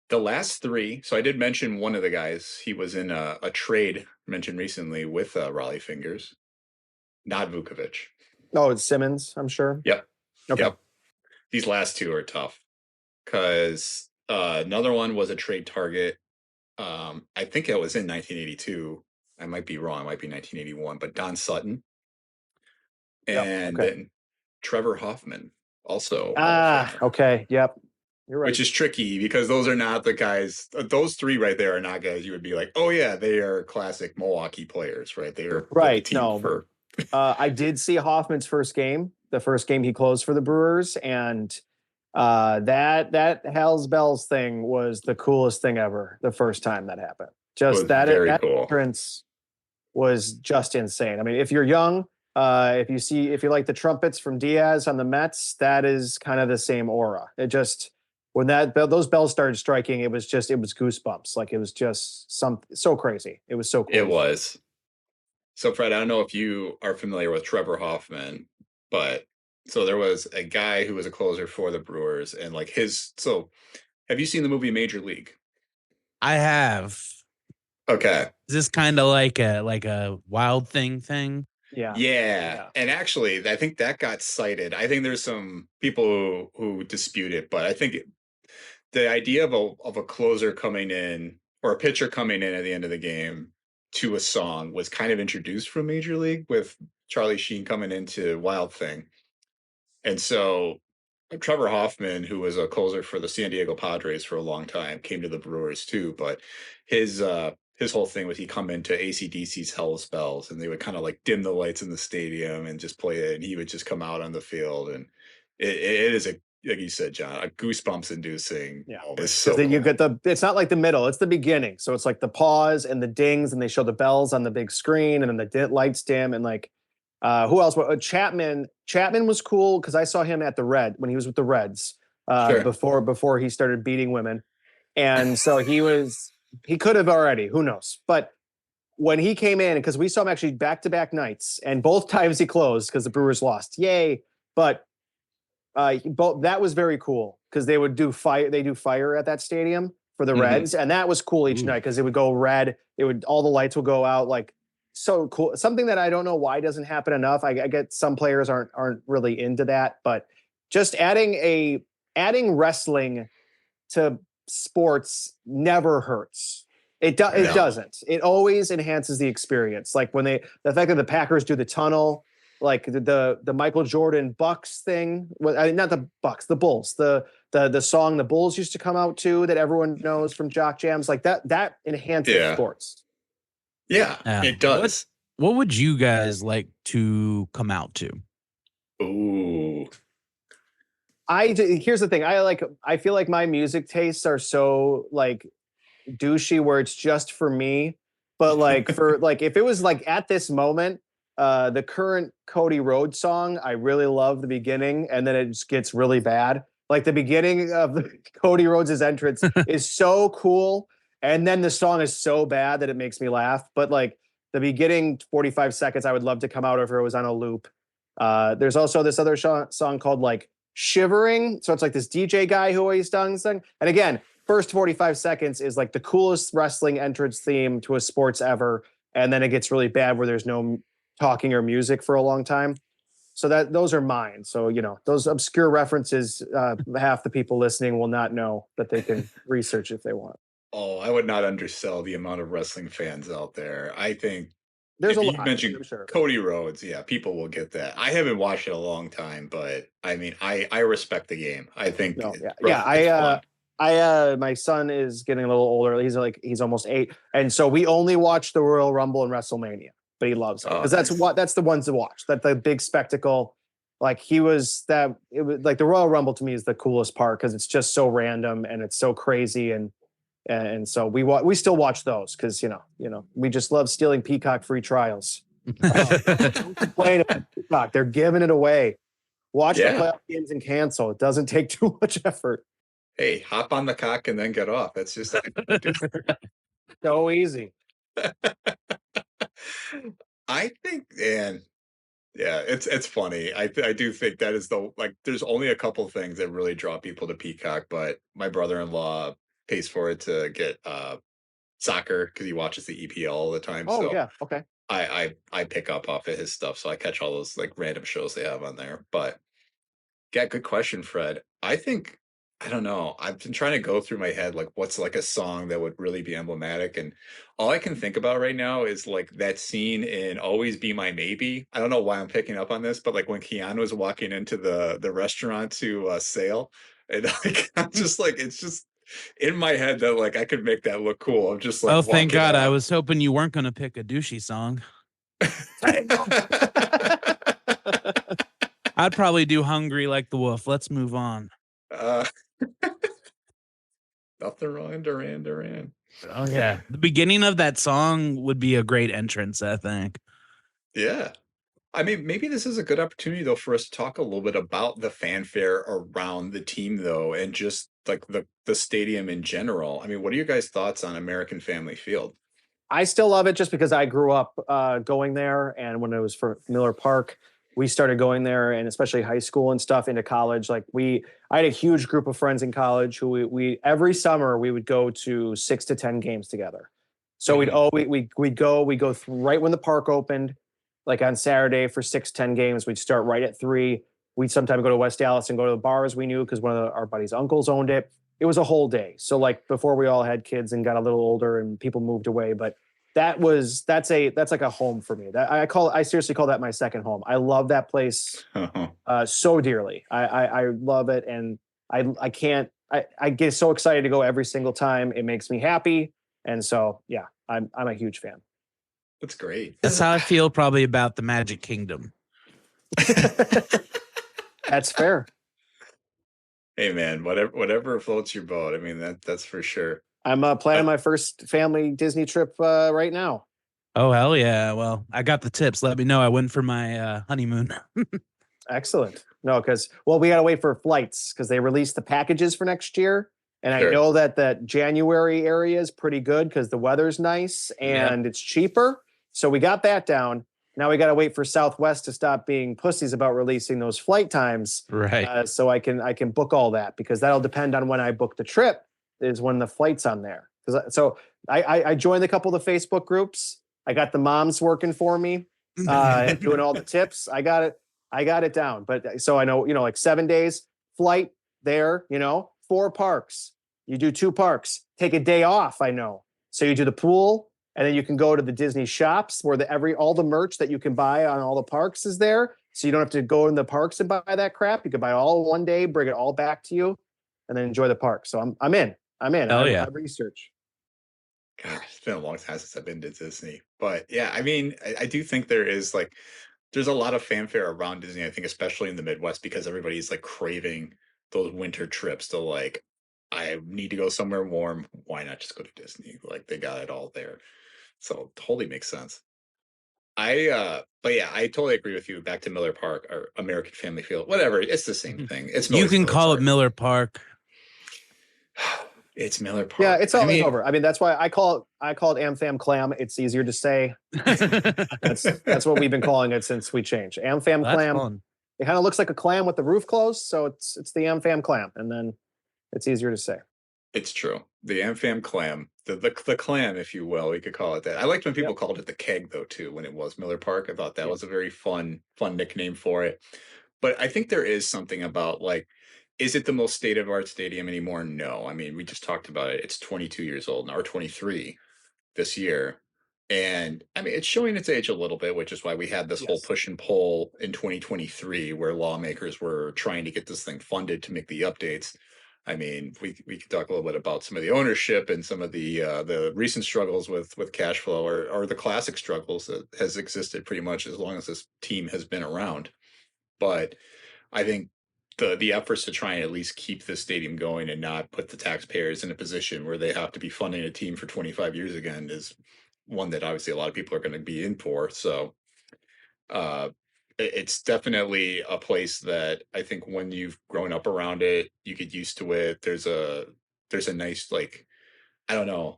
The last 3, so I did mention one of the guys. He was in a trade mentioned recently with Raleigh Fingers, not Vukovich. Oh, it's Simmons, I'm sure. Yep. Okay. Yep. These last 2 are tough because another one was a trade target. I think it was in 1982. I might be wrong. It might be 1981, but Don Sutton. And then Trevor Hoffman also. Okay. Yep. You're right. Which is tricky because those are not the guys. Those 3 right there are not guys you would be like, oh yeah, they are classic Milwaukee players, right? They are right. No, I did see Hoffman's first game, the first game he closed for the Brewers, and that Hell's Bells thing was the coolest thing ever. The first time that happened, just that entrance was just insane. I mean, if you're young, if you like the trumpets from Diaz on the Mets, that is kind of the same aura. It just. When those bells started striking, it was goosebumps. Like it was just so crazy. It was so cool. It was. So Fred, I don't know if you are familiar with Trevor Hoffman, but so there was a guy who was a closer for the Brewers, and like so have you seen the movie Major League? I have. Okay. Is this kind of like a Wild thing? Yeah. And actually, I think that got cited. I think there's some people who dispute it, but I think the idea of a closer coming in or a pitcher coming in at the end of the game to a song was kind of introduced from Major League with Charlie Sheen coming into Wild Thing. And so Trevor Hoffman, who was a closer for the San Diego Padres for a long time, came to the Brewers too. But his whole thing was he come into AC/DC's Hell's Bells, and they would kind of like dim the lights in the stadium and just play it, and he would just come out on the field, and it is like you said, John, a goosebumps inducing. Yeah, it's so then cool. you get it's not like the middle, it's the beginning. So it's like the pause and the dings, and they show the bells on the big screen, and then the lights dim, and like who else? Chapman was cool because I saw him at the Red when he was with the Reds before he started beating women, and so he could have already, who knows? But when he came in, because we saw him actually back-to-back nights, and both times he closed because the Brewers lost. Yay! But that was very cool because they would do fire. They do fire at that stadium for the Reds, and that was cool each night because it would go red. All the lights would go out, like so cool. Something that I don't know why doesn't happen enough. I get some players aren't really into that, but just adding wrestling to sports never hurts. It doesn't. It always enhances the experience. Like when the fact that the Packers do the tunnel, like the Michael Jordan Bucks thing. Well, not the Bucks, the Bulls. The song the Bulls used to come out to that everyone knows from Jock Jams. Like that enhances sports. Yeah, it does. What would you guys like to come out to? Ooh. Here's the thing. I feel like my music tastes are so like douchey where it's just for me. But like for like if it was like at this moment, the current Cody Rhodes song, I really love the beginning, and then it just gets really bad. Like the beginning of the Cody Rhodes' entrance is so cool, and then the song is so bad that it makes me laugh. But like the beginning 45 seconds, I would love to come out if it was on a loop. There's also this other song called like Shivering. So it's like this DJ guy who always does thing. And again, first 45 seconds is like the coolest wrestling entrance theme to a sports ever. And then it gets really bad where there's no talking or music for a long time. So those are mine. So, you know, those obscure references, half the people listening will not know, that they can research if they want. Oh, I would not undersell the amount of wrestling fans out there. I think There's if a you lot, mentioned I'm sure. Cody Rhodes, yeah, people will get that. I haven't watched it a long time, but I mean, I respect the game. I think No, it's yeah. fun. My son is getting a little older. He's almost 8, and so we only watch the Royal Rumble and WrestleMania. But he loves it Oh, because nice. that's the ones to watch. That the big spectacle. Like it was like the Royal Rumble to me is the coolest part because it's just so random and it's so crazy, and so we still watch those because you know we just love stealing Peacock free trials. Don't complain about Peacock; they're giving it away. Watch the playoff games and cancel. It doesn't take too much effort. Hey, hop on the cock and then get off. That's just So easy. I think, and yeah, it's funny. I do think that is there's only a couple things that really draw people to Peacock, but my brother-in-law pays for it to get soccer because he watches the EPL all the time. Oh So yeah, okay. I pick up off of his stuff, so I catch all those like random shows they have on there. But yeah, good question, Fred. I don't know. I've been trying to go through my head like what's like a song that would really be emblematic, and all I can think about right now is like that scene in Always Be My Maybe. I don't know why I'm picking up on this, but like when Keanu was walking into the restaurant to sail, and like I'm just like it's just in my head that like I could make that look cool. I'm just like, Oh, thank walking God. I out. was hoping you weren't going to pick a douchey song. I'd probably do Hungry Like the Wolf. Let's move on. Nothing wrong, Duran. Oh, yeah. The beginning of that song would be a great entrance, I think. Yeah. I mean, maybe this is a good opportunity though for us to talk a little bit about the fanfare around the team though, and just like the stadium in general. I mean, what are your guys' thoughts on American Family Field? I still love it just because I grew up going there, and when it was for Miller Park, we started going there, and especially high school and stuff into college. Like I had a huge group of friends in college who we every summer we would go to 6 to 10 games together. So we'd go right when the park opened, like on Saturday for 6-10 games. We'd start right at 3. We'd sometimes go to West Dallas and go to the bars we knew because one of our buddies' uncles owned it. It was a whole day. So like before we all had kids and got a little older and people moved away, but that's like a home for me. That I seriously call that my second home. I love that place so dearly. I love it, and I get so excited to go every single time. It makes me happy, and so yeah, I'm a huge fan. That's great. That's how I feel probably about the Magic Kingdom. That's fair. Hey man, whatever floats your boat. I mean that's for sure. I'm planning my first family Disney trip right now. Oh, hell yeah. Well, I got the tips. Let me know. I went for my honeymoon. Excellent. No, because we got to wait for flights because they released the packages for next year. And Sure. I know that January area is pretty good because the weather's nice and it's cheaper. So we got that down. Now we got to wait for Southwest to stop being pussies about releasing those flight times. Right. So I can book all that because that'll depend on when I book the trip is when the flight's on there. So I joined a couple of the Facebook groups. I got the moms working for me, doing all the tips. I got it down. But so I know, like 7 days flight there, 4 parks. You do 2 parks, take a day off. I know. So you do the pool, and then you can go to the Disney shops where all the merch that you can buy on all the parks is there. So you don't have to go in the parks and buy that crap. You can buy all one day, bring it all back to you, and then enjoy the park. So I'm in. Hell yeah. I research. Gosh, it's been a long time since I've been to Disney. But yeah, I mean, I do think there's a lot of fanfare around Disney, I think, especially in the Midwest, because everybody's like craving those winter trips to like I need to go somewhere warm. Why not just go to Disney? Like they got it all there. So totally makes sense. But yeah, I totally agree with you. Back to Miller Park or American Family Field, whatever. It's the same thing. It's You always can Miller call it Park. Miller Park. It's Miller Park. Yeah, it's I all mean, over. I mean, that's why I call it AmFam Clam. It's easier to say. That's what we've been calling it since we changed. AmFam That's Clam. fun. It kind of looks like a clam with the roof closed, so it's the AmFam Clam, and then it's easier to say. It's true. The AmFam Clam, the clam, if you will, we could call it that. I liked when people called it the keg, though, too, when it was Miller Park. I thought that was a very fun nickname for it. But I think there is something about, like, is it the most state-of-art stadium anymore? No. I mean, we just talked about it. It's 22 years old, or 23 this year. And I mean, it's showing its age a little bit, which is why we had this whole push and pull in 2023 where lawmakers were trying to get this thing funded to make the updates. I mean, we could talk a little bit about some of the ownership and some of the recent struggles with cash flow or the classic struggles that has existed pretty much as long as this team has been around. But I think the efforts to try and at least keep the stadium going and not put the taxpayers in a position where they have to be funding a team for 25 years again is one that obviously a lot of people are going to be in for. So it's definitely a place that I think when you've grown up around it, you get used to it. There's a nice, like, I don't know,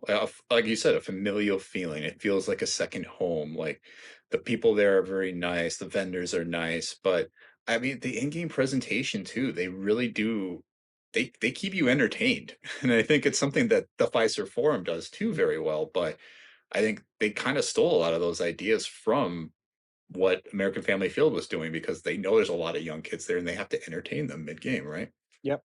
like you said, a familial feeling. It feels like a second home. Like the people there are very nice. The vendors are nice, but I mean, the in-game presentation too, they really do. They keep you entertained. And I think it's something that the Fiserv Forum does too very well. But I think they kind of stole a lot of those ideas from what American Family Field was doing because they know there's a lot of young kids there and they have to entertain them mid-game, right? Yep.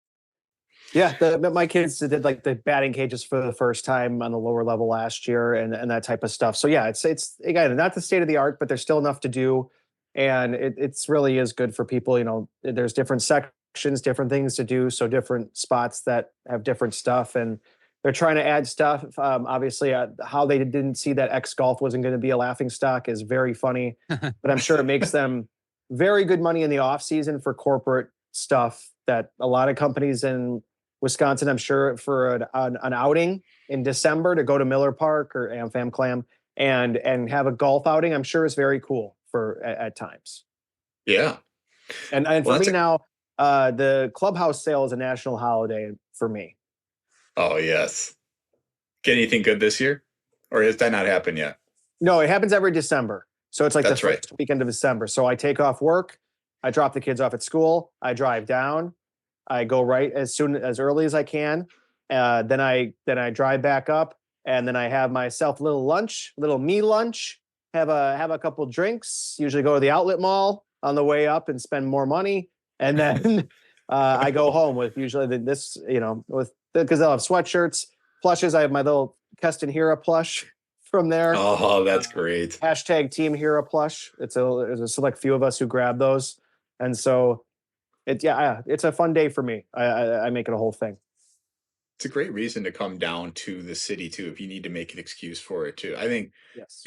Yeah, my kids did like the batting cages for the first time on the lower level last year and that type of stuff. So yeah, it's again not the state of the art, but there's still enough to do, and it's really is good for people. You know, there's different sections, different things to do, so different spots that have different stuff, and they're trying to add stuff. Obviously, how they didn't see that X Golf wasn't going to be a laughing stock is very funny, but I'm sure it makes them very good money in the off season for corporate stuff that a lot of companies in Wisconsin, I'm sure, for an outing in December to go to Miller Park or AmFam Clam and have a golf outing, I'm sure is very cool for at times. Yeah. And for me now, the clubhouse sale is a national holiday for me. Oh, yes. Get anything good this year? Or has that not happened yet? No, it happens every December. So it's like That's the first weekend of December. So I take off work, I drop the kids off at school, I drive down, I go right as early as I can. Then I drive back up, and then I have myself a little me lunch, have a couple drinks, usually go to the outlet mall on the way up and spend more money. And then I go home with usually because they'll have sweatshirts, plushes. I have my little Keston Hira plush from there. Oh, that's great. Hashtag Team Hira plush. There's a select few of us who grab those. And so it's a fun day for me. I make it a whole thing. It's a great reason to come down to the city too, if you need to make an excuse for it too. I think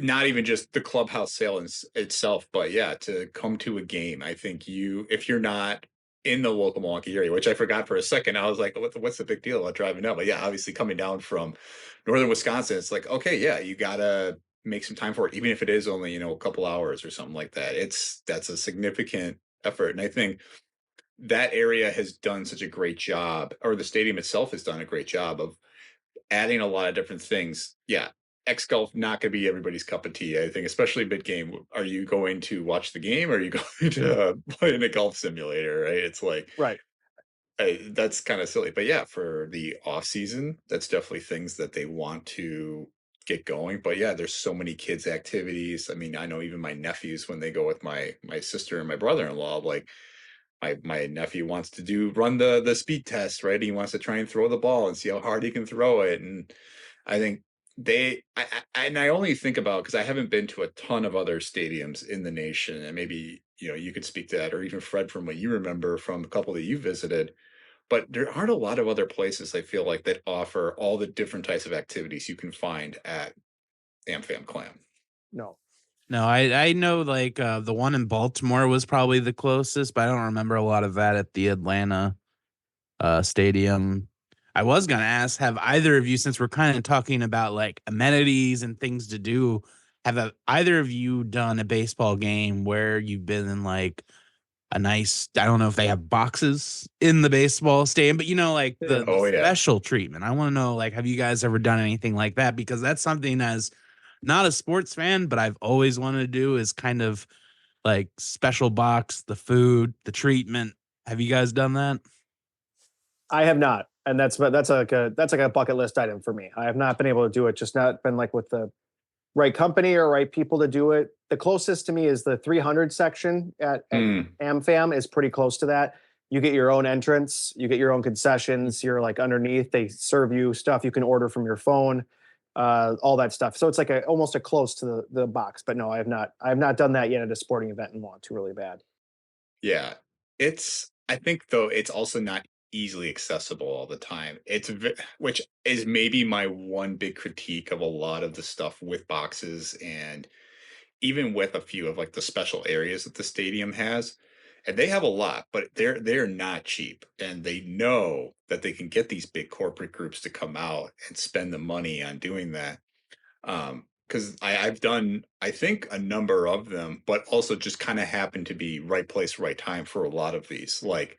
not even just the clubhouse sale itself, but yeah, to come to a game. I think if you're not in the local Milwaukee area, which I forgot for a second, I was like, what's the big deal about driving up? But yeah, obviously coming down from northern Wisconsin, it's like, okay, yeah, you gotta make some time for it, even if it is only, a couple hours or something like that. That's a significant effort. And I think that area has done such a great job, or the stadium itself has done a great job of adding a lot of different things. Yeah. X Golf not going to be everybody's cup of tea. I think, especially mid game. Are you going to watch the game, or are you going to play in a golf simulator? Right? It's like, right. That's kind of silly, but yeah, for the off season, that's definitely things that they want to get going. But yeah, there's so many kids activities. I mean, I know even my nephews, when they go with my sister and my brother-in-law, like my nephew wants to run the speed test, right? He wants to try and throw the ball and see how hard he can throw it. And I think I only think about, because I haven't been to a ton of other stadiums in the nation, and maybe you could speak to that, or even Fred, from what you remember from a couple that you visited. But there aren't a lot of other places, I feel like, that offer all the different types of activities you can find at AmFam Clam. No, I know, like, the one in Baltimore was probably the closest, but I don't remember a lot of that at the Atlanta stadium. I was gonna ask, have either of you, since we're kind of talking about like amenities and things to do, either of you done a baseball game where you've been in like a nice, I don't know if they have boxes in the baseball stadium, but like the Oh yeah. special treatment. I want to know, like, have you guys ever done anything like that? Because that's something, as not a sports fan, but I've always wanted to do, is kind of like special box, the food, the treatment. Have you guys done that? I have not, and that's like a bucket list item for me. I have not been able to do it. Just not been like with the right company or right people to do it. The closest to me is the 300 section at AmFam is pretty close to that. You get your own entrance, you get your own concessions. You're like underneath. They serve you stuff you can order from your phone, all that stuff. So it's like almost a close to the box. But no, I have not done that yet at a sporting event and want to really bad. Yeah. I think though it's also not easily accessible all the time. Which is maybe my one big critique of a lot of the stuff with boxes, and even with a few of like the special areas that the stadium has. And they have a lot, but they're not cheap, and they know that they can get these big corporate groups to come out and spend the money on doing that. Because I've done, I think, a number of them, but also just kind of happen to be right place, right time for a lot of these. Like,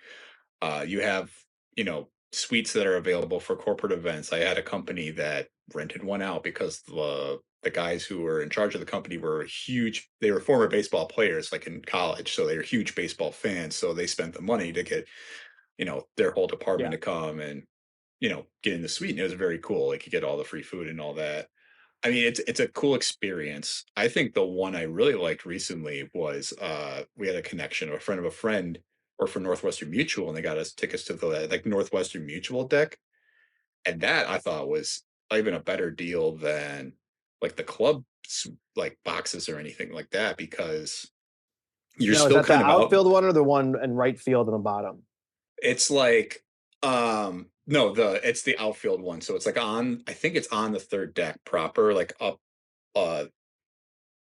you have, suites that are available for corporate events. I had a company that rented one out because the guys who were in charge of the company were they were former baseball players, like in college, so they were huge baseball fans. So they spent the money to get, their whole department to come and, get in the suite. And it was very cool. Like, you get all the free food and all that. I mean, it's a cool experience. I think the one I really liked recently was we had a connection, a friend of a friend, or for Northwestern Mutual, and they got us tickets to the like Northwestern Mutual deck, and that I thought was even a better deal than like the club like boxes or anything like that, because you're Is still that kind the of out. outfield one or the one in right field in the bottom? It's like no, it's the outfield one. So it's like I think it's on the third deck proper, like up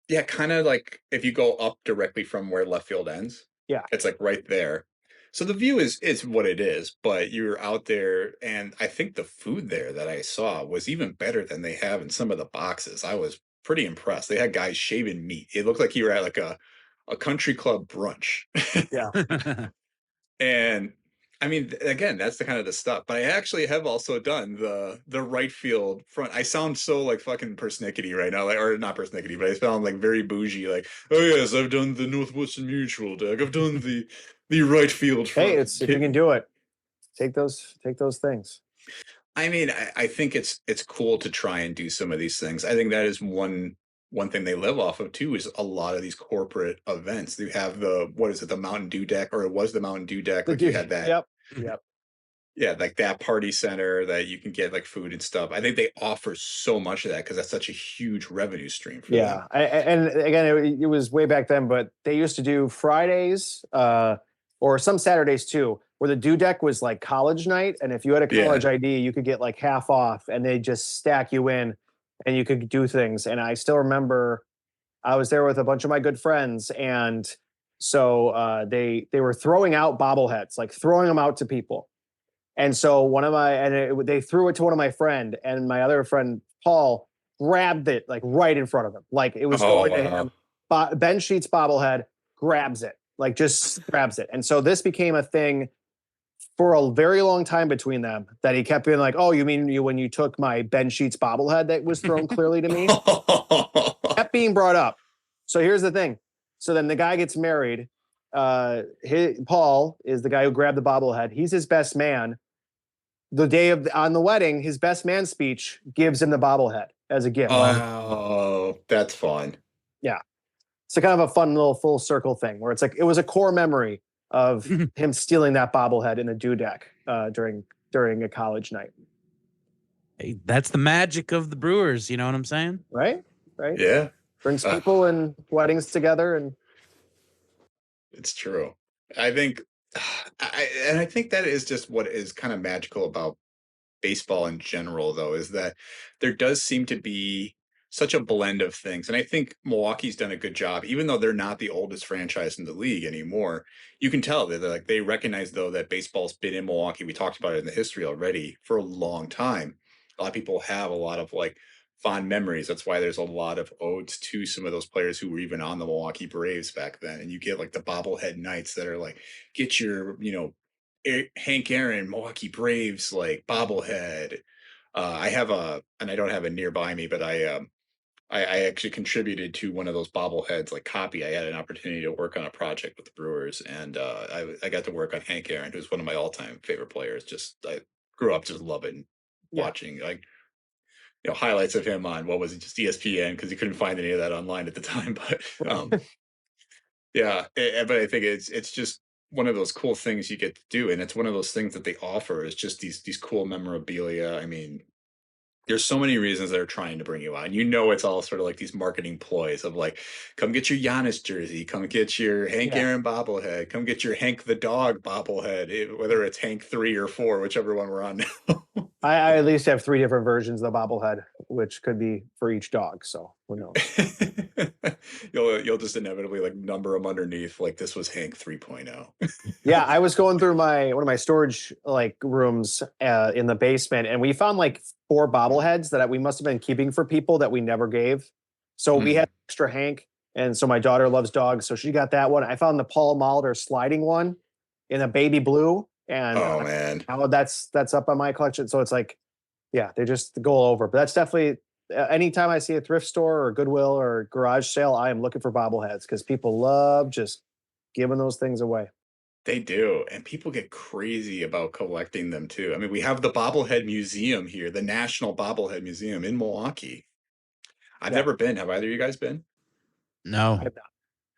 yeah, kind of like if you go up directly from where left field ends. Yeah. It's like right there. So the view is what it is, but you're out there, and I think the food there that I saw was even better than they have in some of the boxes. I was pretty impressed. They had guys shaving meat. It looked like you were at like a country club brunch. Yeah. And I mean, again, that's the kind of the stuff. But I actually have also done the right field front. I sound so like fucking persnickety right now, like, or not persnickety, but I sound like very bougie. Like, oh yes, I've done the Northwestern Mutual deck. I've done the right field front. Hey, if you can do it, take those things. I mean, I think it's cool to try and do some of these things. I think that is one thing they live off of too, is a lot of these corporate events. You have the Mountain Dew deck, or it was the Mountain Dew deck. Like you had that. Yep. Yeah, like that party center that you can get like food and stuff. I think they offer so much of that because that's such a huge revenue stream for them. And again, it was way back then, but they used to do Fridays or some Saturdays too, where the Dew Deck was like college night, and if you had a college ID, you could get like half off, and they just stack you in, and you could do things. And I still remember I was there with a bunch of my good friends, and so they were throwing out bobbleheads, like throwing them out to people. And so they threw it to one of my friend, and my other friend Paul grabbed it like right in front of him, like it was going to him. Ben Sheets bobblehead, grabs it, like just grabs it. And so this became a thing for a very long time between them, that he kept being like, "Oh, you mean when you took my Ben Sheets bobblehead that was thrown clearly to me?" Kept being brought up. So here's the thing. So then the guy gets married. Paul is the guy who grabbed the bobblehead. He's his best man. The day on the wedding, his best man speech gives him the bobblehead as a gift. Oh, that's fun. Yeah. It's a kind of a fun little full circle thing where it's like, it was a core memory of him stealing that bobblehead in a Dew Deck during a college night. Hey, that's the magic of the Brewers. You know what I'm saying? Right? Yeah. Brings people and weddings together, and it's true. I think, I think that is just what is kind of magical about baseball in general, though, is that there does seem to be such a blend of things. And I think Milwaukee's done a good job, even though they're not the oldest franchise in the league anymore. You can tell that they recognize though that baseball's been in Milwaukee. We talked about it in the history already for a long time. A lot of people have a lot of like fond memories. That's why there's a lot of odes to some of those players who were even on the Milwaukee Braves back then. And you get like the bobblehead nights that are like, get your, Hank Aaron, Milwaukee Braves, like bobblehead. I have and I don't have it nearby me, but I actually contributed to one of those bobbleheads, like copy. I had an opportunity to work on a project with the Brewers, and I got to work on Hank Aaron, who's one of my all-time favorite players. Just I grew up just loving watching like highlights of him on what was it, just ESPN, because you couldn't find any of that online at the time. But but I think it's just one of those cool things you get to do, and it's one of those things that they offer is just these cool memorabilia. I mean, there's so many reasons they're trying to bring you out. And it's all sort of like these marketing ploys of like, come get your Giannis jersey, come get your Hank Aaron bobblehead, come get your Hank the dog bobblehead, whether it's Hank 3 or 4, whichever one we're on now. I at least have 3 different versions of the bobblehead, which could be for each dog. So who knows? You'll just inevitably like number them underneath. Like this was Hank 3.0. Yeah, I was going through one of my storage like rooms in the basement, and we found like 4 bobbleheads that we must have been keeping for people that we never gave. So we had extra Hank, and so my daughter loves dogs, so she got that one. I found the Paul Molitor sliding one in a baby blue, and man, now that's up on my collection. So it's like, they just go over. But that's definitely anytime I see a thrift store or Goodwill or garage sale, I am looking for bobbleheads because people love just giving those things away. They do. And people get crazy about collecting them too. I mean, we have the Bobblehead Museum here, the National Bobblehead Museum in Milwaukee. I've never been. Have either of you guys been? No.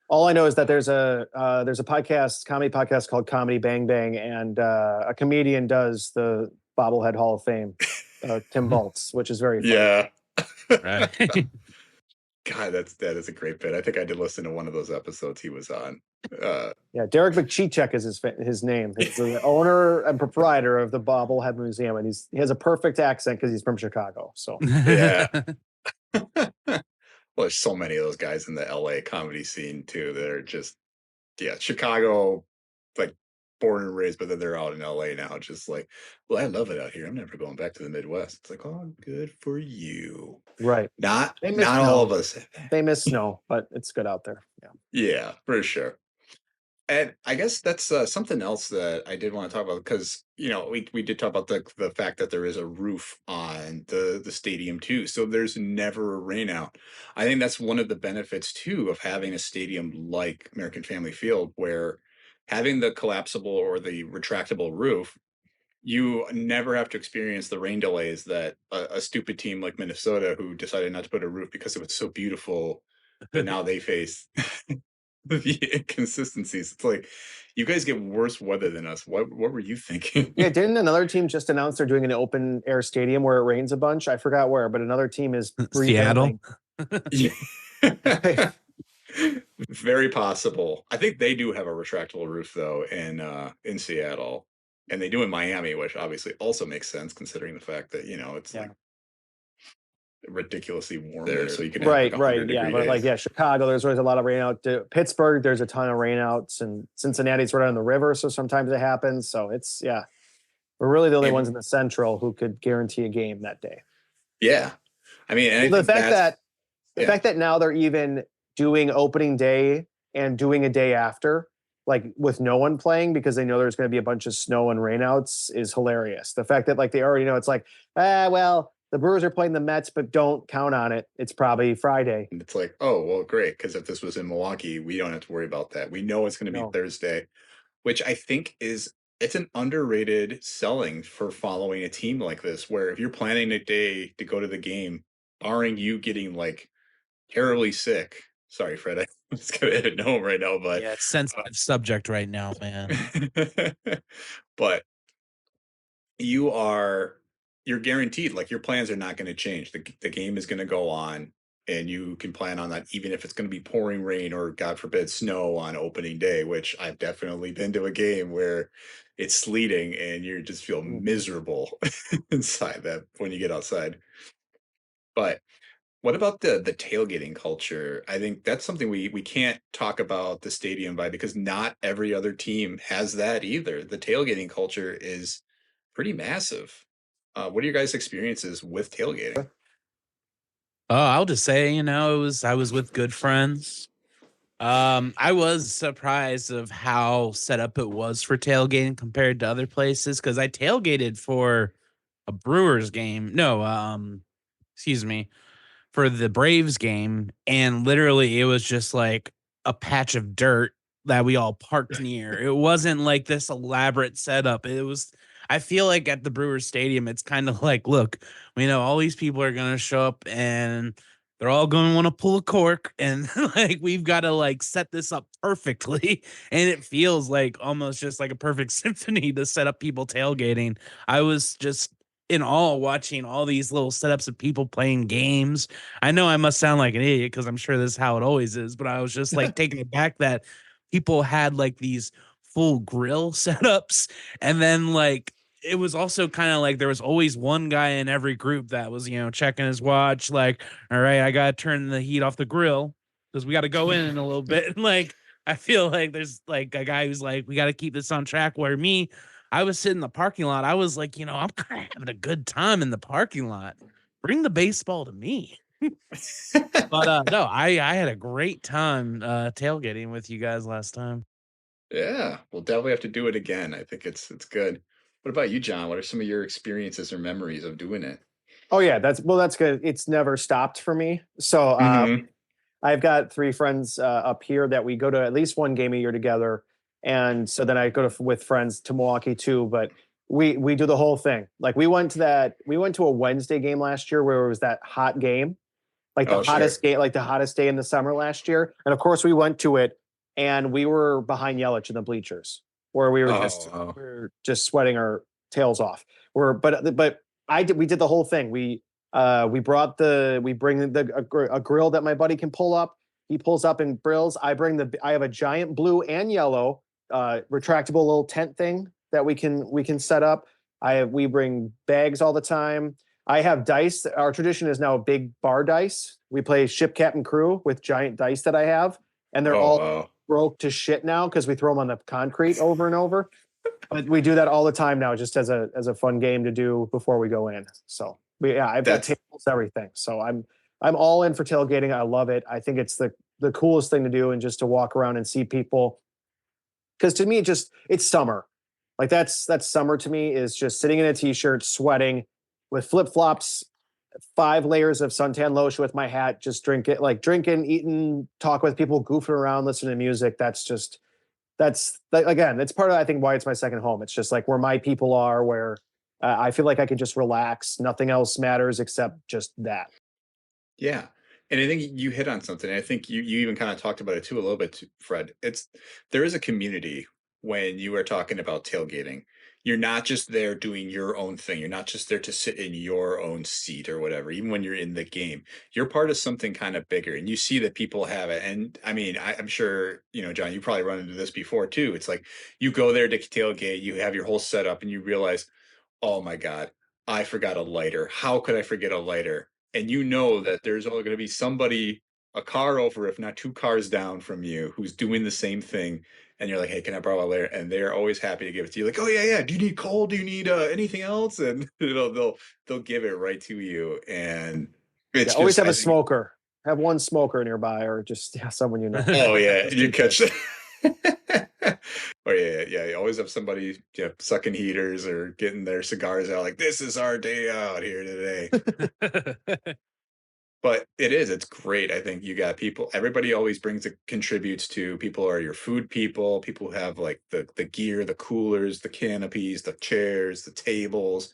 All I know is that there's a comedy podcast called Comedy Bang Bang, and a comedian does the Bobblehead Hall of Fame, Tim Baltz, which is very funny. Yeah. Right. God, that is a great bit. I think I did listen to one of those episodes he was on. Derek McCheechek is his name. He's the owner and proprietor of the Bobblehead Museum, and he has a perfect accent because he's from Chicago. So yeah. Well, there's so many of those guys in the LA comedy scene too that are just Chicago, like born and raised, but then they're out in LA now. Just like, well, I love it out here. I'm never going back to the Midwest. It's like, oh, good for you. Right. Not all of us. They miss snow, but it's good out there. Yeah, for sure. And I guess that's something else that I did want to talk about because, we did talk about the fact that there is a roof on the stadium too. So there's never a rain out. I think that's one of the benefits too of having a stadium like American Family Field, where having the collapsible or the retractable roof, you never have to experience the rain delays that a stupid team like Minnesota, who decided not to put a roof because it was so beautiful, but now they face the inconsistencies. It's like, you guys get worse weather than us. What were you thinking? Yeah, didn't another team just announce they're doing an open air stadium where it rains a bunch? I forgot where, but another team is Seattle. Very possible. I think they do have a retractable roof though in Seattle, and they do in Miami, which obviously also makes sense considering the fact that it's like ridiculously warm there, so you can have right, days. Chicago, there's always a lot of rain out. Pittsburgh, there's a ton of rain outs, and Cincinnati's right on the river, so sometimes it happens. So it's we're really the only ones in the Central who could guarantee a game that day. Yeah, I mean, and the fact that now they're even doing opening day and doing a day after, like with no one playing because they know there's going to be a bunch of snow and rainouts, is hilarious. The fact that like they already know it's like, the Brewers are playing the Mets, but don't count on it. It's probably Friday. And it's like, oh, well, great. Because if this was in Milwaukee, we don't have to worry about that. We know it's going to be Thursday, which I think it's an underrated selling for following a team like this, where if you're planning a day to go to the game, barring you getting like terribly sick. Sorry, Fred, I'm just going to hit home right now. But it's sensitive subject right now, man. But you're guaranteed, like your plans are not going to change. The game is going to go on, and you can plan on that, even if it's going to be pouring rain or, God forbid, snow on opening day, which I've definitely been to a game where it's sleeting and you just feel miserable inside that when you get outside. But What about the tailgating culture? I think that's something we can't talk about the stadium by because not every other team has that either. The tailgating culture is pretty massive. What are your guys' experiences with tailgating? Oh, I'll just say, I was with good friends. I was surprised of how set up it was for tailgating compared to other places because I tailgated for a Brewers game. No, excuse me, for the Braves game, and literally it was just like a patch of dirt that we all parked near. It wasn't like this elaborate setup. It was I feel like at the Brewers Stadium, it's kind of like, look, we know all these people are gonna show up and they're all gonna want to pull a cork, and like we've got to like set this up perfectly. And it feels like almost just like a perfect symphony to set up people tailgating. I was just in awe watching all these little setups of people playing games. I know I must sound like an idiot because I'm sure this is how it always is, but I was just like taken aback that people had like these full grill setups. And then like it was also kind of like there was always one guy in every group that was, checking his watch, like, all right, I gotta turn the heat off the grill because we gotta go in a little bit. And like I feel like there's like a guy who's like, we gotta keep this on track. Where me, I was sitting in the parking lot. I was like, I'm kind of having a good time in the parking lot. Bring the baseball to me. But no, I had a great time tailgating with you guys last time. Yeah, we'll definitely have to do it again. I think it's good. What about you, John? What are some of your experiences or memories of doing it? Oh yeah, that's good. It's never stopped for me. So Hmm. I've got three friends up here that we go to at least one game a year together, and so then I go to with friends to Milwaukee too. But we do the whole thing. Like we went to a Wednesday game last year where it was that hot game, like the Oh, sure. hottest game, like the hottest day in the summer last year. And of course, we went to it, and we were behind Yelich in the bleachers, where Oh, wow. we were just sweating our tails off. But we did the whole thing. We bring a grill that my buddy can pull up. He pulls up and grills. I have a giant blue and yellow retractable little tent thing that we can set up. We bring bags all the time. I have dice. Our tradition is now a big bar dice. We play ship captain crew with giant dice that I have, and they're Oh, all wow. broke to shit now because we throw them on the concrete over and over. But we do that all the time now, just as a fun game to do before we go in. So I've got That's tables, everything. So I'm all in for tailgating. I love it. I think it's the coolest thing to do, and just to walk around and see people. Because to me, it's summer. Like that's summer to me is just sitting in a t-shirt, sweating, with flip flops, 5 layers of suntan lotion with my hat, just drinking, eating, talk with people, goofing around, listening to music. That's again, it's part of I think why it's my second home. It's just like where my people are, where I feel like I can just relax. Nothing else matters except just that. Yeah. And I think you hit on something. I think you even kind of talked about it too a little bit, Fred. There is a community when you are talking about tailgating. You're not just there doing your own thing. You're not just there to sit in your own seat or whatever. Even when you're in the game, you're part of something kind of bigger, and you see that people have it. And I mean, I'm sure John, you probably run into this before too. It's like you go there to tailgate, you have your whole setup, and you realize, oh my God, I forgot a lighter. How could I forget a lighter? And you know that there's only going to be somebody, a car over, if not 2 cars down from you, who's doing the same thing. And you're like, hey, can I borrow a lighter? And they're always happy to give it to you. Like, oh yeah, yeah. Do you need coal? Do you need anything else? And they'll give it right to you. And Yeah, it's always just, have I a think, smoker. Have one smoker nearby, or just someone you know. oh yeah, Just you in catch case. that. Oh yeah, yeah. You always have somebody sucking heaters or getting their cigars out. Like this is our day out here today. But it's great. I think you got people. Everybody always contributes to. People are your food people. People who have like the gear, the coolers, the canopies, the chairs, the tables.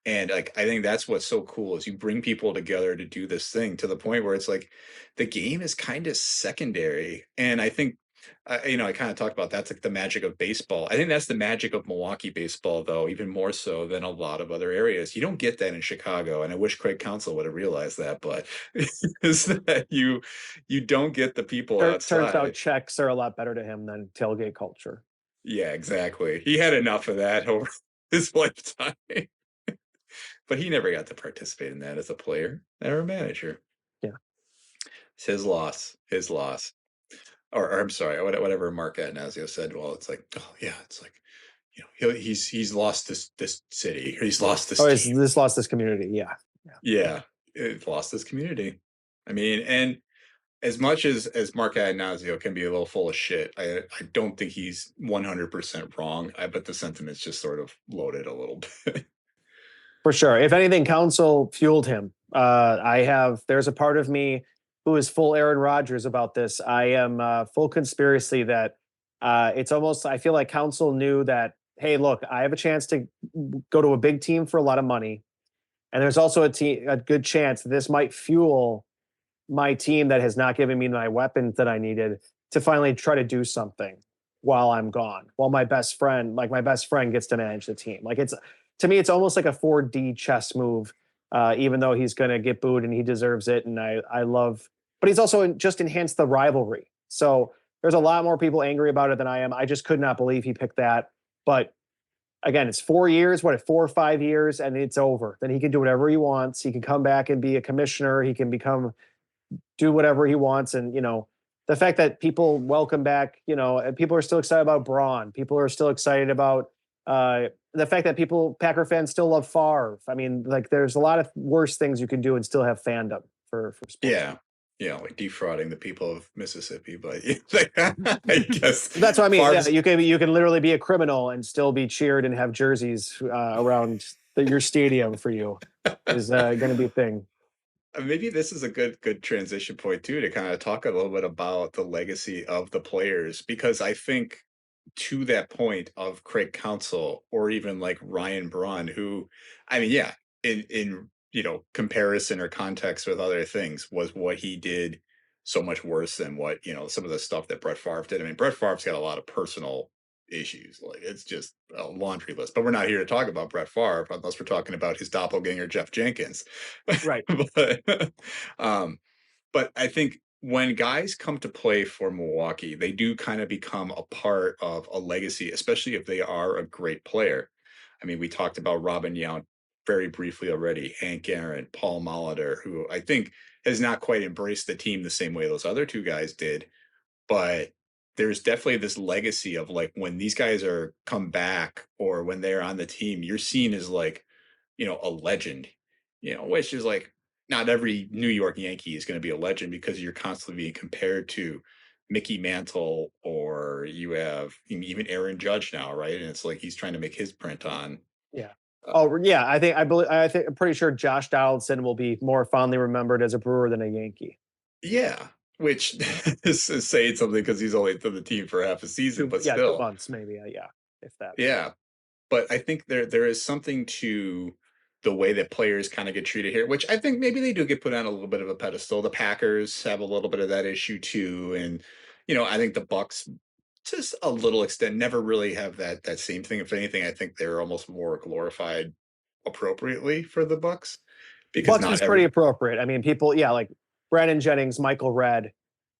And like I think that's what's so cool is you bring people together to do this thing to the point where it's like the game is kind of secondary. And I think I kind of talked about that's like the magic of baseball. I think that's the magic of Milwaukee baseball, though, even more so than a lot of other areas. You don't get that in Chicago, and I wish Craig Counsell would have realized that. But is that you don't get the people Turns out outside. checks are a lot better to him than tailgate culture. Yeah, exactly. He had enough of that over his lifetime. But he never got to participate in that as a player or a manager. Yeah, It's his loss. His loss. Or I'm sorry, whatever Mark Attanasio said. Well, it's like, oh yeah, it's like, he's lost this city, or he's lost this team. This lost this community. Yeah. Yeah, it lost this community. I mean, and as much as Mark Attanasio can be a little full of shit, I don't think he's 100% wrong. But the sentiment's just sort of loaded a little bit. For sure. If anything, Council fueled him. There's a part of me who is full Aaron Rodgers about this. I am full conspiracy that it's almost, I feel like Council knew that, hey, look, I have a chance to go to a big team for a lot of money. And there's also a good chance that this might fuel my team that has not given me my weapons that I needed to finally try to do something while I'm gone, while my best friend gets to manage the team. Like, to me, it's almost like a 4D chess move, even though he's going to get booed and he deserves it. And but he's also just enhanced the rivalry. So there's a lot more people angry about it than I am. I just could not believe he picked that. But again, it's 4 years, 4 or 5 years, and it's over. Then he can do whatever he wants. He can come back and be a commissioner. He can do whatever he wants. And, the fact that people welcome back, people are still excited about Braun. People are still excited about the fact that Packer fans still love Favre. I mean, like, there's a lot of worse things you can do and still have fandom for sports. Yeah. Yeah, like defrauding the people of Mississippi, but I guess that's what I mean. Yeah, you can literally be a criminal and still be cheered and have jerseys around your stadium for you is going to be a thing. Maybe this is a good transition point too, to kind of talk a little bit about the legacy of the players, because I think to that point of Craig Counsell or even like Ryan Braun, who, I mean, yeah, in comparison or context with other things, was what he did so much worse than what, some of the stuff that Brett Favre did. I mean, Brett Favre's got a lot of personal issues. Like, it's just a laundry list. But we're not here to talk about Brett Favre unless we're talking about his doppelganger, Jeff Jenkins. Right. But I think when guys come to play for Milwaukee, they do kind of become a part of a legacy, especially if they are a great player. I mean, we talked about Robin Yount very briefly already, Hank Aaron, Paul Molitor, who I think has not quite embraced the team the same way those other two guys did. But there's definitely this legacy of, like, when these guys come back or when they're on the team, you're seen as like, a legend, which is like, not every New York Yankee is going to be a legend because you're constantly being compared to Mickey Mantle, or you have even Aaron Judge now, right? And it's like he's trying to make his print on. Yeah. I'm pretty sure Josh Donaldson will be more fondly remembered as a Brewer than a Yankee. Yeah, which is saying something because he's only to the team for half a season, but still 2 months maybe. If that. Yeah, but I think there is something to the way that players kind of get treated here, which I think maybe they do get put on a little bit of a pedestal. The Packers have a little bit of that issue too, and I think the Bucks, just a little extent, never really have that same thing. If anything, I think they're almost more glorified appropriately for the Bucks. Because Bucks is pretty appropriate. I mean, people, like Brandon Jennings, Michael Redd,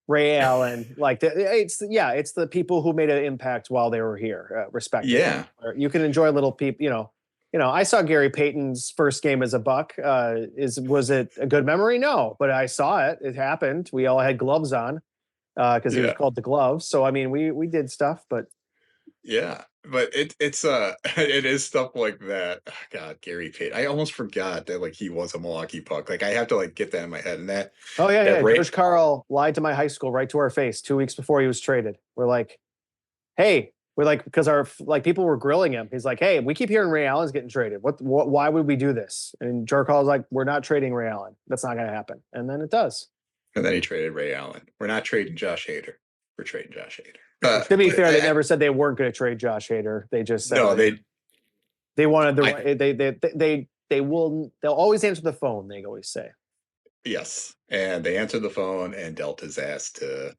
Ray Allen, like it's the people who made an impact while they were here, respectively. Yeah, you can enjoy little people. I saw Gary Payton's first game as a Buck. Was it a good memory? No, but I saw it. It happened. We all had gloves on because it was called the Gloves. So I mean, we did stuff, but yeah. But it is stuff like that. Oh, God, Gary Payton. I almost forgot that, like, he was a Milwaukee Buck. Like, I have to, like, get that in my head. And that. Oh yeah. George Karl lied to my high school right to our face 2 weeks before he was traded. We're like, hey, because our people were grilling him. He's like, hey, we keep hearing Ray Allen's getting traded. Why would we do this? And George Karl's like, we're not trading Ray Allen. That's not going to happen. And then it does. And then he traded Ray Allen. We're not trading Josh Hader. We're trading Josh Hader. To be fair, they never said they weren't going to trade Josh Hader. They just said they wanted they'll always answer the phone. They always say yes, and they answered the phone and dealt his ass to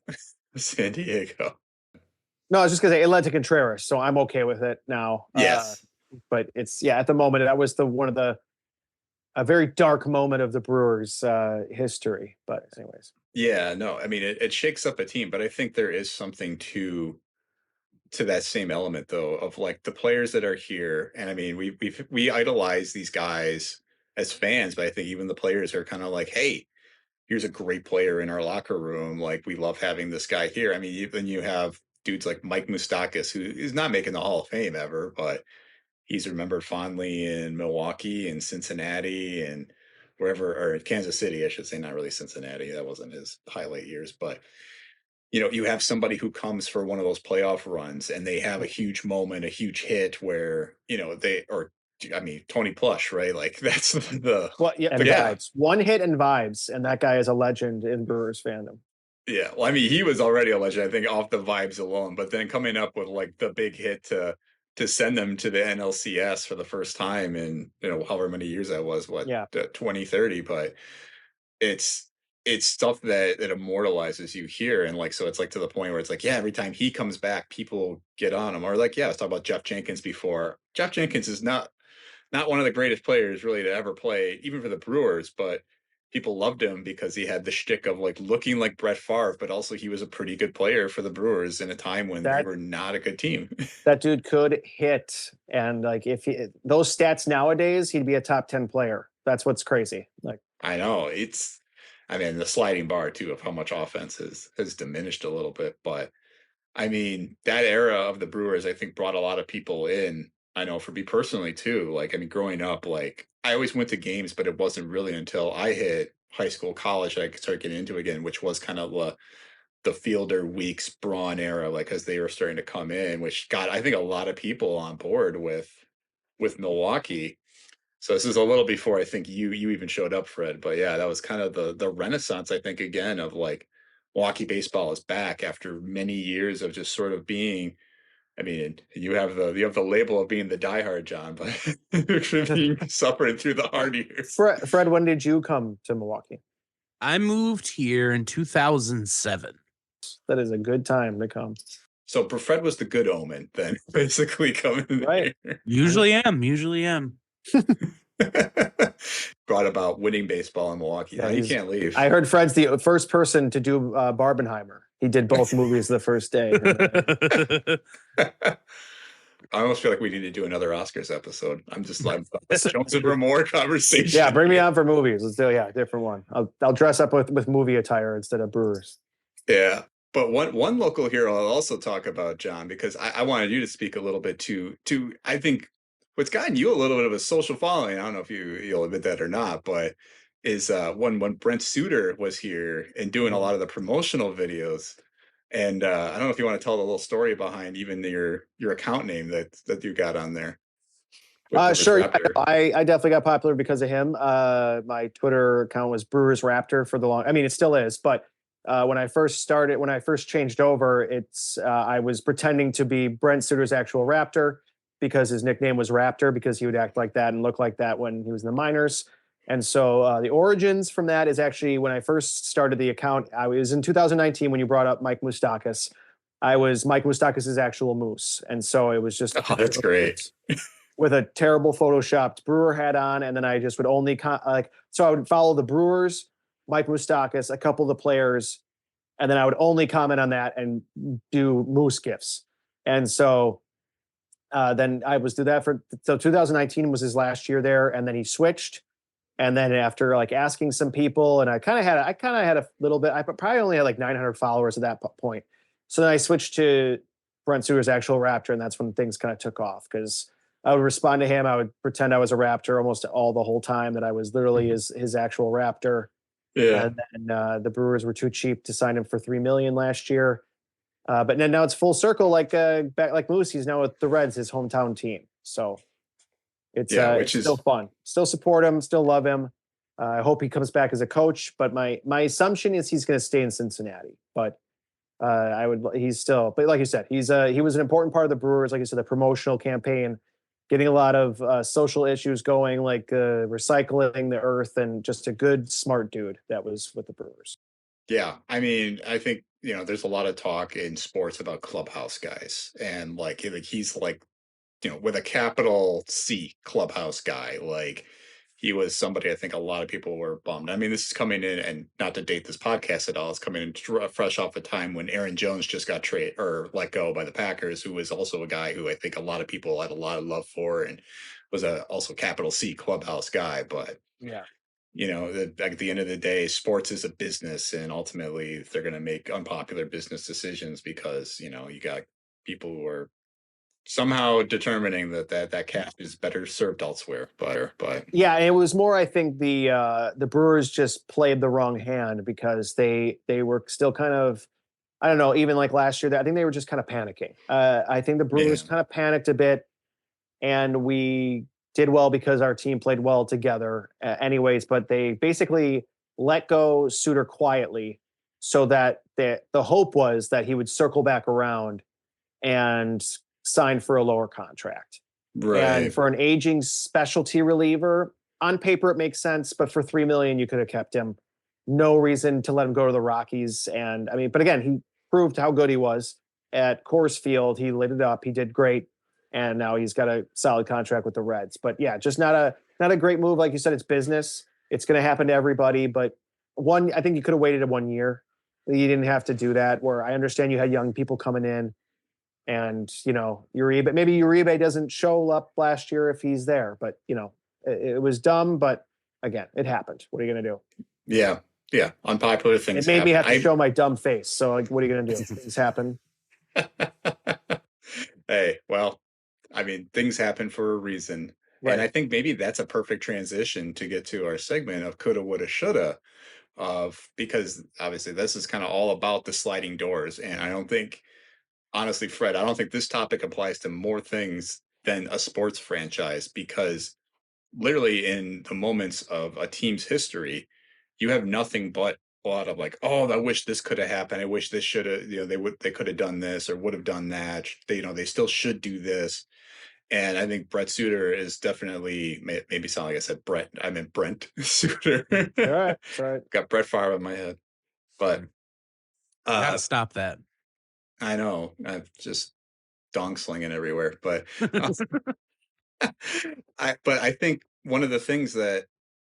San Diego. No, I was just going to say it led to Contreras, so I'm okay with it now. Yes, but it's at the moment that was a very dark moment of the Brewers' history. But anyways. Yeah, no, I mean, it shakes up a team, but I think there is something to that same element, though, of like the players that are here. And I mean, we idolize these guys as fans, but I think even the players are kind of like, hey, here's a great player in our locker room. Like, we love having this guy here. I mean, then you have dudes like Mike Moustakas, who is not making the Hall of Fame ever, but he's remembered fondly in Milwaukee and Cincinnati and wherever, or Kansas City, I should say, not really Cincinnati. That wasn't his highlight years, but you have somebody who comes for one of those playoff runs and they have a huge moment, a huge hit where, I mean, Tony Plush, right? Like, that's Well, yeah, the guy. vibes. One hit and vibes, and that guy is a legend in Brewers fandom. Yeah. Well, I mean, he was already a legend, I think, off the vibes alone, but then coming up with like the big hit to send them to the NLCS for the first time in, however many years that was, Yeah. 2030, but it's stuff that immortalizes you here. And like, so it's like to the point where it's like, yeah, every time he comes back, people get on him. Or like, yeah, let's talk about Jeff Jenkins before. Jeff Jenkins is not one of the greatest players really to ever play, even for the Brewers, but people loved him because he had the shtick of like looking like Brett Favre, but also he was a pretty good player for the Brewers in a time when they were not a good team. That dude could hit, and like those stats nowadays, he'd be a top 10 player. That's what's crazy. Like, I know the sliding bar too of how much offense has diminished a little bit, but I mean, that era of the Brewers, I think, brought a lot of people in. I know for me personally too, like, I mean, growing up, like, I always went to games, but it wasn't really until I hit high school, college, that I could start getting into it again, which was kind of the Fielder, Weeks, Braun era, like, as they were starting to come in, which got, I think, a lot of people on board with Milwaukee. So this is a little before I think you even showed up, Fred. But yeah, that was kind of the renaissance, I think, again, of like Milwaukee baseball is back after many years of just sort of being. I mean, you have the label of being the diehard, John, but being suffering through the hard years. Fred, when did you come to Milwaukee? I moved here in 2007. That is a good time to come. So Fred was the good omen then, basically coming right. There. Usually am. Brought about winning baseball in Milwaukee. Yeah, you can't leave. I heard Fred's the first person to do Barbenheimer. He did both movies the first day. I almost feel like we need to do another Oscars episode. I'm jumping for more conversation. Yeah, bring me on for movies. Let's do a different one. I'll dress up with movie attire instead of Brewers. Yeah. But one local hero I'll also talk about, John, because I wanted you to speak a little bit to I think what's gotten you a little bit of a social following. I don't know if you'll admit that or not, but is when Brent Suter was here and doing a lot of the promotional videos. And I don't know if you want to tell the little story behind even your account name that you got on there. Sure. I definitely got popular because of him. My Twitter account was Brewers Raptor for the long. I mean, it still is, but when I first changed over, I was pretending to be Brent Suter's actual Raptor because his nickname was Raptor because he would act like that and look like that when he was in the minors. And so the origins from that is actually when I first started the account, I was in 2019 when you brought up Mike Moustakas. I was Mike Moustakas' actual moose. And so it was just that's great. With a terrible photoshopped Brewer hat on. And then I just would only so I would follow the Brewers, Mike Moustakas, a couple of the players, and then I would only comment on that and do moose gifs. And so then I was do that so 2019 was his last year there, and then he switched. And then after like asking some people, and I kind of had a little bit, I probably only had like 900 followers at that point. So then I switched to Brent Suter's actual Raptor, and that's when things kind of took off because I would respond to him. I would pretend I was a Raptor almost the whole time, that I was literally his actual Raptor. Yeah. And then the Brewers were too cheap to sign him for $3 million last year. But then now it's full circle, like Moose. He's now with the Reds, his hometown team. So it's still fun. Still support him. Still love him. I hope he comes back as a coach. But my assumption is he's going to stay in Cincinnati. But he's still. But like you said, he was an important part of the Brewers. Like you said, the promotional campaign, getting a lot of social issues going, like recycling the earth, and just a good, smart dude that was with the Brewers. Yeah, I mean, I think there's a lot of talk in sports about clubhouse guys, and like he's like, with a capital C, clubhouse guy. Like, he was somebody I think a lot of people were bummed. I mean, this is coming in, and not to date this podcast at all, it's coming in fresh off a time when Aaron Jones just got let go by the Packers, who was also a guy who I think a lot of people had a lot of love for, and was also capital C clubhouse guy. But yeah, at the end of the day, sports is a business, and ultimately they're going to make unpopular business decisions because you got people who are somehow determining that cap is better served elsewhere. But Yeah, it was more. I think the Brewers just played the wrong hand because they were still kind of, I don't know, even like last year. I think they were just kind of panicking. I think the Brewers yeah, kind of panicked a bit, and we did well because our team played well together, anyways. But they basically let go Suter quietly, so that the hope was that he would circle back around and sign for a lower contract. And right, for an aging specialty reliever, on paper it makes sense, but for $3 million you could have kept him. No reason to let him go to the Rockies. And I mean, but again, he proved how good he was at Coors Field. He lit it up. He did great, and now he's got a solid contract with the Reds. But yeah, just not a great move. Like you said, it's business. It's going to happen to everybody. But I think you could have waited 1 year. You didn't have to do that. Where I understand you had young people coming in. And Uribe, maybe Uribe doesn't show up last year if he's there, but it was dumb. But again, it happened. What are you going to do? yeah, unpopular things It made me have happen. to show my dumb face. So like, what are you going to do? Things happen. Hey, well, I mean, things happen for a reason. And I Right. think maybe that's a perfect transition to get to our segment of coulda, woulda, shoulda, because obviously this is kind of all about the sliding doors. And I don't think, honestly, Fred, I don't think this topic applies to more things than a sports franchise because literally in the moments of a team's history, you have nothing but a lot of like, oh, I wish this could have happened. I wish this should have, they could have done this or would have done that. They still should do this. And I think Brett Suter is definitely maybe sound like I said Brett. I meant Brent Suter. All right. All right. Got Brett Favre in my head, but Gotta uh, stop that. I know I'm just dong slinging everywhere. But I think one of the things that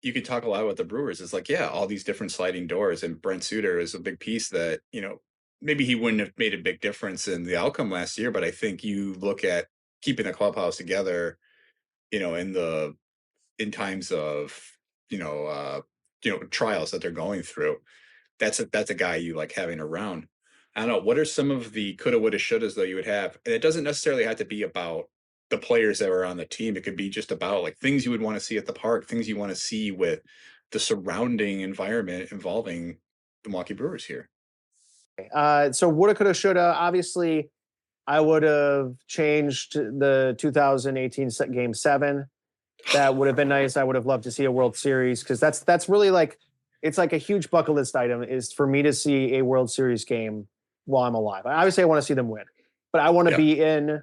you could talk a lot about the Brewers is like, yeah, all these different sliding doors, and Brent Suter is a big piece that maybe he wouldn't have made a big difference in the outcome last year, but I think you look at keeping the clubhouse together, in times of trials that they're going through. That's a guy you like having around. I don't know. What are some of the coulda, woulda, shouldas though you would have? And it doesn't necessarily have to be about the players that were on the team. It could be just about like things you would want to see at the park, things you want to see with the surrounding environment involving the Milwaukee Brewers here. So woulda, coulda, shoulda. Obviously, I would have changed the 2018 Game 7. That would have been nice. I would have loved to see a World Series because that's really like, it's like a huge bucket list item is for me to see a World Series game while I'm alive. Obviously, I want to see them win, but I want to be in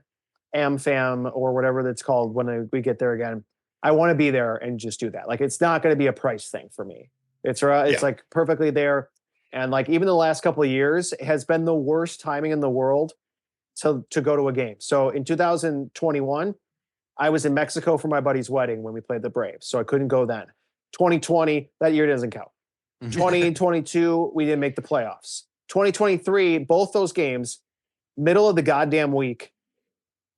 AmFam or whatever that's called when we get there again. I want to be there and just do that. Like, it's not going to be a price thing for me. It's like perfectly there. And like even the last couple of years has been the worst timing in the world to go to a game. So in 2021, I was in Mexico for my buddy's wedding when we played the Braves, so I couldn't go then. 2020, that year doesn't count. 2022, we didn't make the playoffs. 2023, both those games, middle of the goddamn week.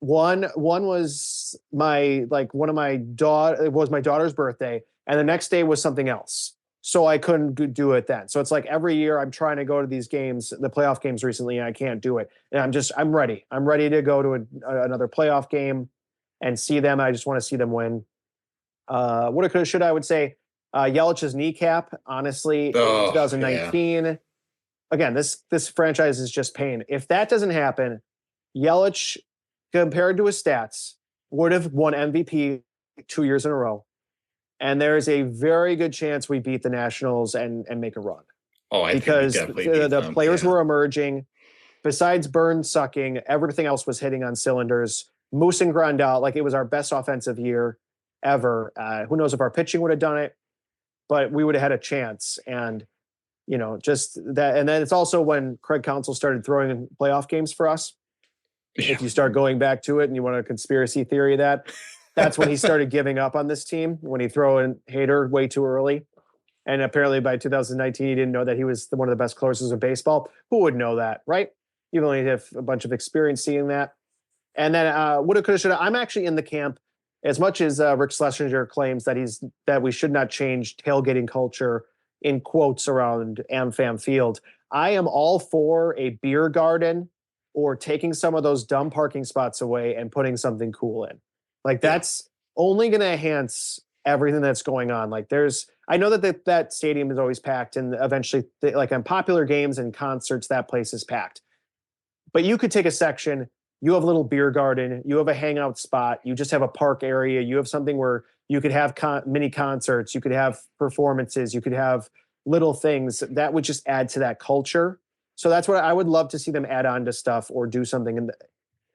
One was one of my daughter. It was my daughter's birthday, and the next day was something else. So I couldn't do it then. So it's like every year I'm trying to go to these games, the playoff games recently, and I can't do it. And I'm ready. I'm ready to go to another playoff game and see them. I just want to see them win. Woulda, coulda, shoulda, I would say Yelich's kneecap, honestly, in 2019. Yeah. Again, this franchise is just pain. If that doesn't happen, Yelich, compared to his stats, would have won MVP 2 years in a row. And there is a very good chance we beat the Nationals and make a run. Oh, I because think we definitely the players were emerging. Besides Burns sucking, everything else was hitting on cylinders. Moose and Grandal, like it was our best offensive year ever. Who knows if our pitching would have done it, but we would have had a chance. And, just that. And then it's also when Craig Counsell started throwing in playoff games for us. Yeah. If you start going back to it and you want a conspiracy theory that's when he started giving up on this team, when he threw in Hader way too early. And apparently by 2019, he didn't know that he was one of the best closers in baseball. Who would know that, right? You only have a bunch of experience seeing that. And then woulda, coulda, shoulda. I'm actually in the camp as much as Rick Schlesinger claims that we should not change tailgating culture in quotes around AmFam Field, I am all for a beer garden or taking some of those dumb parking spots away and putting something cool in. Like that's only going to enhance everything that's going on. Like I know that stadium is always packed, and eventually, like on popular games and concerts, that place is packed. But you could take a section, you have a little beer garden, you have a hangout spot, you just have a park area, you have something where you could have mini concerts, you could have performances, you could have little things that would just add to that culture. So that's what I would love to see them add on to stuff or do something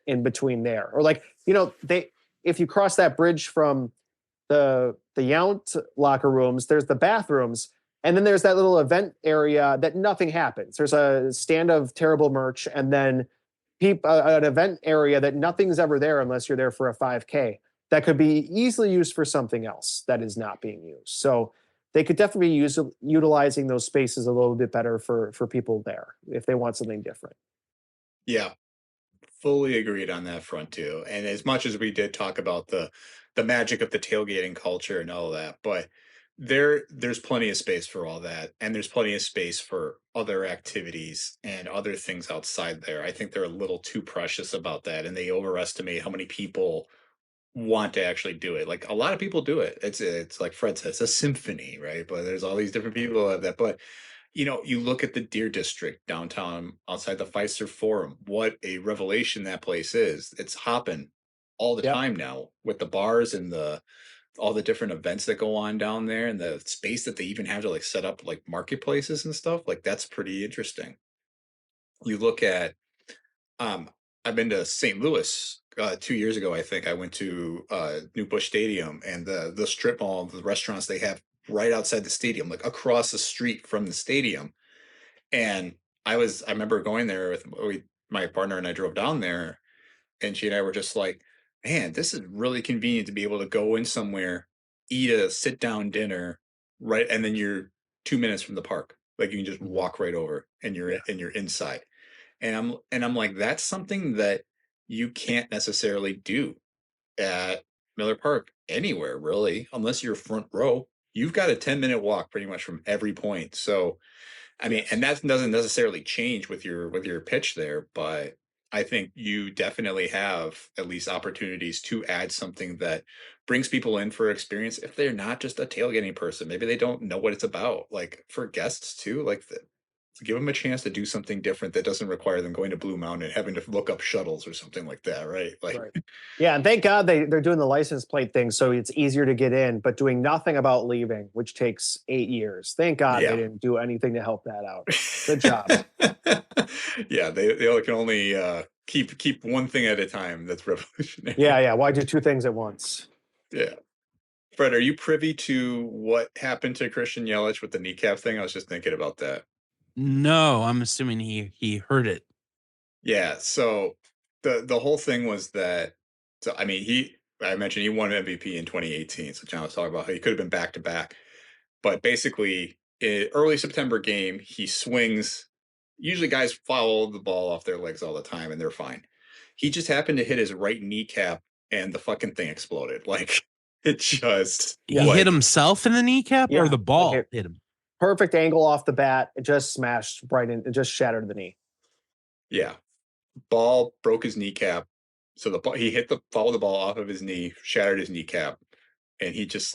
in between there. Or like, if you cross that bridge from the Yount locker rooms, there's the bathrooms, and then there's that little event area that nothing happens. There's a stand of terrible merch, and then an event area that nothing's ever there unless you're there for a 5K. That could be easily used for something else that is not being used. So they could definitely be utilizing those spaces a little bit better for people there if they want something different. Yeah, fully agreed on that front too. And as much as we did talk about the magic of the tailgating culture and all that, but there's plenty of space for all that, and there's plenty of space for other activities and other things outside there. I think they're a little too precious about that, and they overestimate how many people want to actually do it. Like a lot of people do it. It's like Fred says, it's a symphony, right? But there's all these different people of that. But you look at the Deer District downtown outside the Pfizer Forum, what a revelation that place is. It's hopping all the time now with the bars and all the different events that go on down there, and the space that they even have to like set up like marketplaces and stuff. Like that's pretty interesting. You look at I've been to St. Louis 2 years ago. I think I went to New Busch Stadium, and the strip mall, the restaurants they have right outside the stadium, like across the street from the stadium. And I remember going there with my partner, and I drove down there, and she and I were just like, man, this is really convenient to be able to go in somewhere, eat a sit down dinner, right, and then you're 2 minutes from the park. Like you can just walk right over, and you're inside. And I'm like, that's something that you can't necessarily do at Miller Park anywhere, really, unless you're front row. You've got a 10-minute walk pretty much from every point. So, I mean, and that doesn't necessarily change with your pitch there, but I think you definitely have at least opportunities to add something that brings people in for experience if they're not just a tailgating person. Maybe they don't know what it's about. Like for guests too, like to give them a chance to do something different that doesn't require them going to Blue Mountain and having to look up shuttles or something like that, right? Like, right. Yeah, and thank God they're doing the license plate thing, so it's easier to get in, but doing nothing about leaving, which takes 8 years. Thank God they didn't do anything to help that out. Good job. Yeah, they can only keep one thing at a time. That's revolutionary. Yeah. Why do two things at once? Yeah. Fred, are you privy to what happened to Christian Yelich with the kneecap thing? I was just thinking about that. No, I'm assuming he heard it. Yeah, so the whole thing was that, so I mean, I mentioned he won MVP in 2018. So John was talking about how he could have been back to back, but basically, early September game, he swings. Usually, guys foul the ball off their legs all the time, and they're fine. He just happened to hit his right kneecap, and the fucking thing exploded. Like it just He hit himself in the kneecap, or the ball hit him. Perfect angle off the bat. It just smashed right in. It just shattered the knee. Yeah. Ball broke his kneecap. So he fouled the ball off of his knee, shattered his kneecap. And he just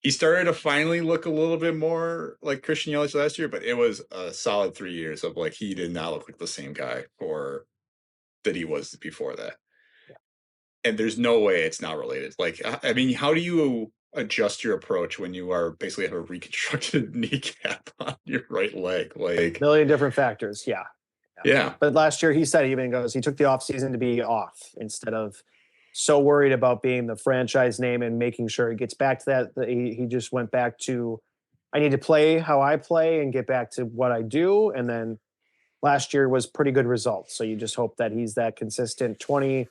he started to finally look a little bit more like Christian Yelich last year, but it was a solid 3 years of he did not look like the same guy that he was before that. Yeah. And there's no way it's not related. I mean, how do you adjust your approach when you are basically have a reconstructed kneecap on your right leg? Like million different factors. Yeah. But last year he said he took the offseason to be off instead of so worried about being the franchise name and making sure he gets back to that. He just went back to, I need to play how I play and get back to what I do. And then last year was pretty good results. So you just hope that he's that consistent 20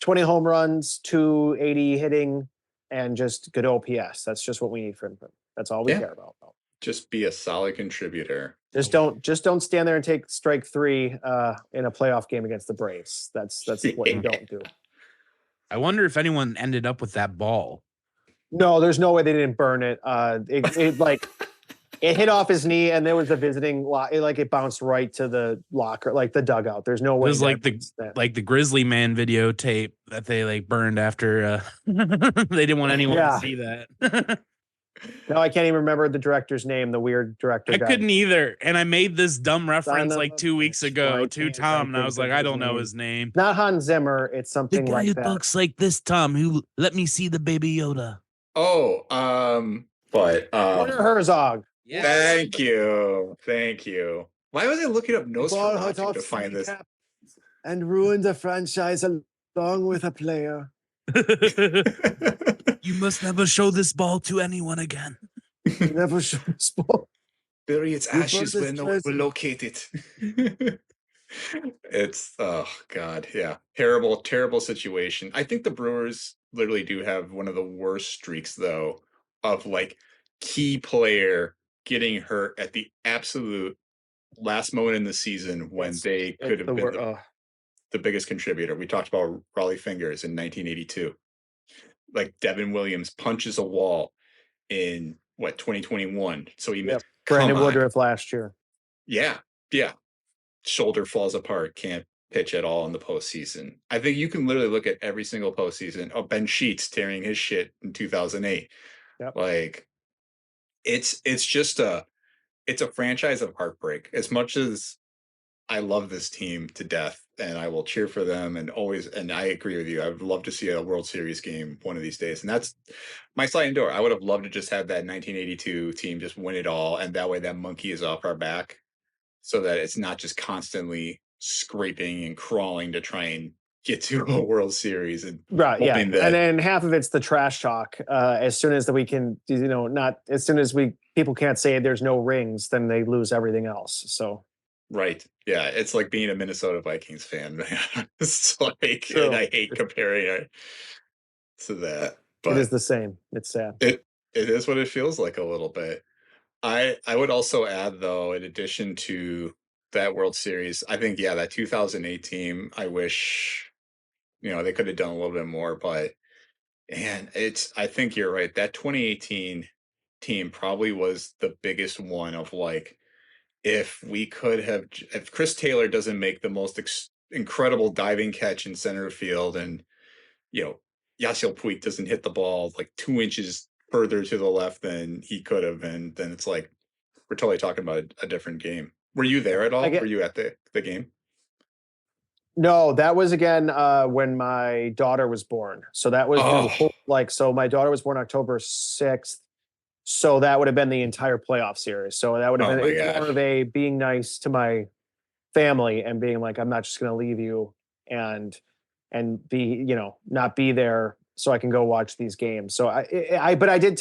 home runs, 280 hitting, and just good OPS. That's just what we need from him. That's all we care about. Just be a solid contributor. Just don't stand there and take strike 3 in a playoff game against the Braves. That's what you don't do. I wonder if anyone ended up with that ball. No, there's no way they didn't burn it. It hit off his knee, and there was a visiting lock. It bounced right to the locker, like the dugout. There's no It way. was like the Grizzly Man videotape that they like burned after they didn't want anyone to see that. No, I can't even remember the director's name, the weird director I guy. couldn't either. And I made this dumb reference Son like of 2 a weeks bitch. ago Why to can't Tom, and I think was like, of I his don't know name? his name. Not Hans Zimmer. It's The something guy like who that. looks like this, Tom, who let me see the Baby Yoda. Oh, Werner Herzog. Thank you. Why was I looking up Nosferatu to find this? And ruined the franchise along with a player. You must never show this ball to anyone again. Never show sport. Bury its You ashes burned where this no one will treasure. locate it. It's oh god, yeah. Terrible situation. I think the Brewers literally do have one of the worst streaks though of like key player getting hurt at the absolute last moment in the season when they could have been the biggest contributor. We talked about Raleigh Fingers in 1982. Like Devin Williams punches a wall in 2021. So he missed Brandon Woodruff last year. Yeah. Shoulder falls apart, can't pitch at all in the postseason. I think you can literally look at every single postseason. Oh, Ben Sheets tearing his shit in 2008. Yep. Like it's just it's a franchise of heartbreak. As much as I love this team to death and I will cheer for them and I agree with you. I would love to see a World Series game one of these days. And that's my sliding door. I would have loved to just have that 1982 team just win it all. And that way that monkey is off our back so that it's not just constantly scraping and crawling to try and get to a World Series. And Right. Yeah. And then half of it's the trash talk. As soon as we can, not as soon as people can't say there's no rings, then they lose everything else. So. Right. Yeah. It's like being a Minnesota Vikings fan, man. It's like, True. and I hate comparing it to that. But it is the same. It's sad. It is what it feels like a little bit. I would also add, though, in addition to that World Series, I think, that 2008 team, I wish, they could have done a little bit more. But, man, I think you're right. That 2018 team probably was the biggest one of like, if Chris Taylor doesn't make the most incredible diving catch in center field and, Yasiel Puig doesn't hit the ball like 2 inches further to the left than he could have, and then it's like we're totally talking about a different game. Were you there at all? Were you at the game? No, that was again when my daughter was born. So that was so my daughter was born October 6th. So that would have been the entire playoff series. So that would have been more of a being nice to my family and being like, I'm not just going to leave you and be, not be there so I can go watch these games. So but I did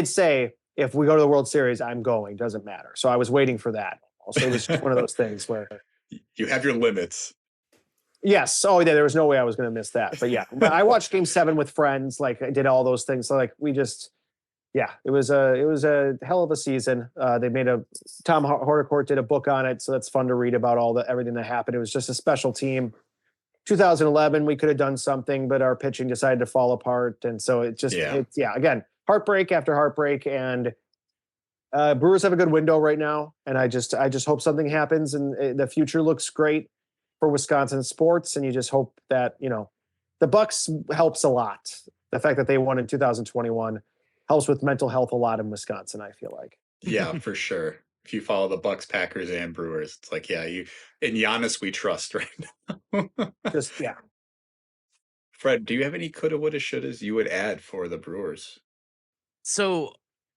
say, if we go to the World Series, I'm going, doesn't matter. So I was waiting for that. Also, it was just one of those things where you have your limits. Yes. Oh, yeah. There was no way I was going to miss that. But yeah, but I watched Game 7 with friends. Like I did all those things. So like it was a hell of a season. They made Tom Hordecourt did a book on it, so that's fun to read about everything that happened. It was just a special team. 2011, we could have done something, but our pitching decided to fall apart, and so again, heartbreak after heartbreak. And Brewers have a good window right now, and I just hope something happens, and the future looks great for Wisconsin sports. And you just hope that the Bucks helps a lot. The fact that they won in 2021 helps with mental health a lot in Wisconsin, I feel like. Yeah, for sure. If you follow the Bucks, Packers, and Brewers, it's like, you in Giannis we trust right now. Fred, do you have any coulda, woulda, shouldas you would add for the Brewers? So,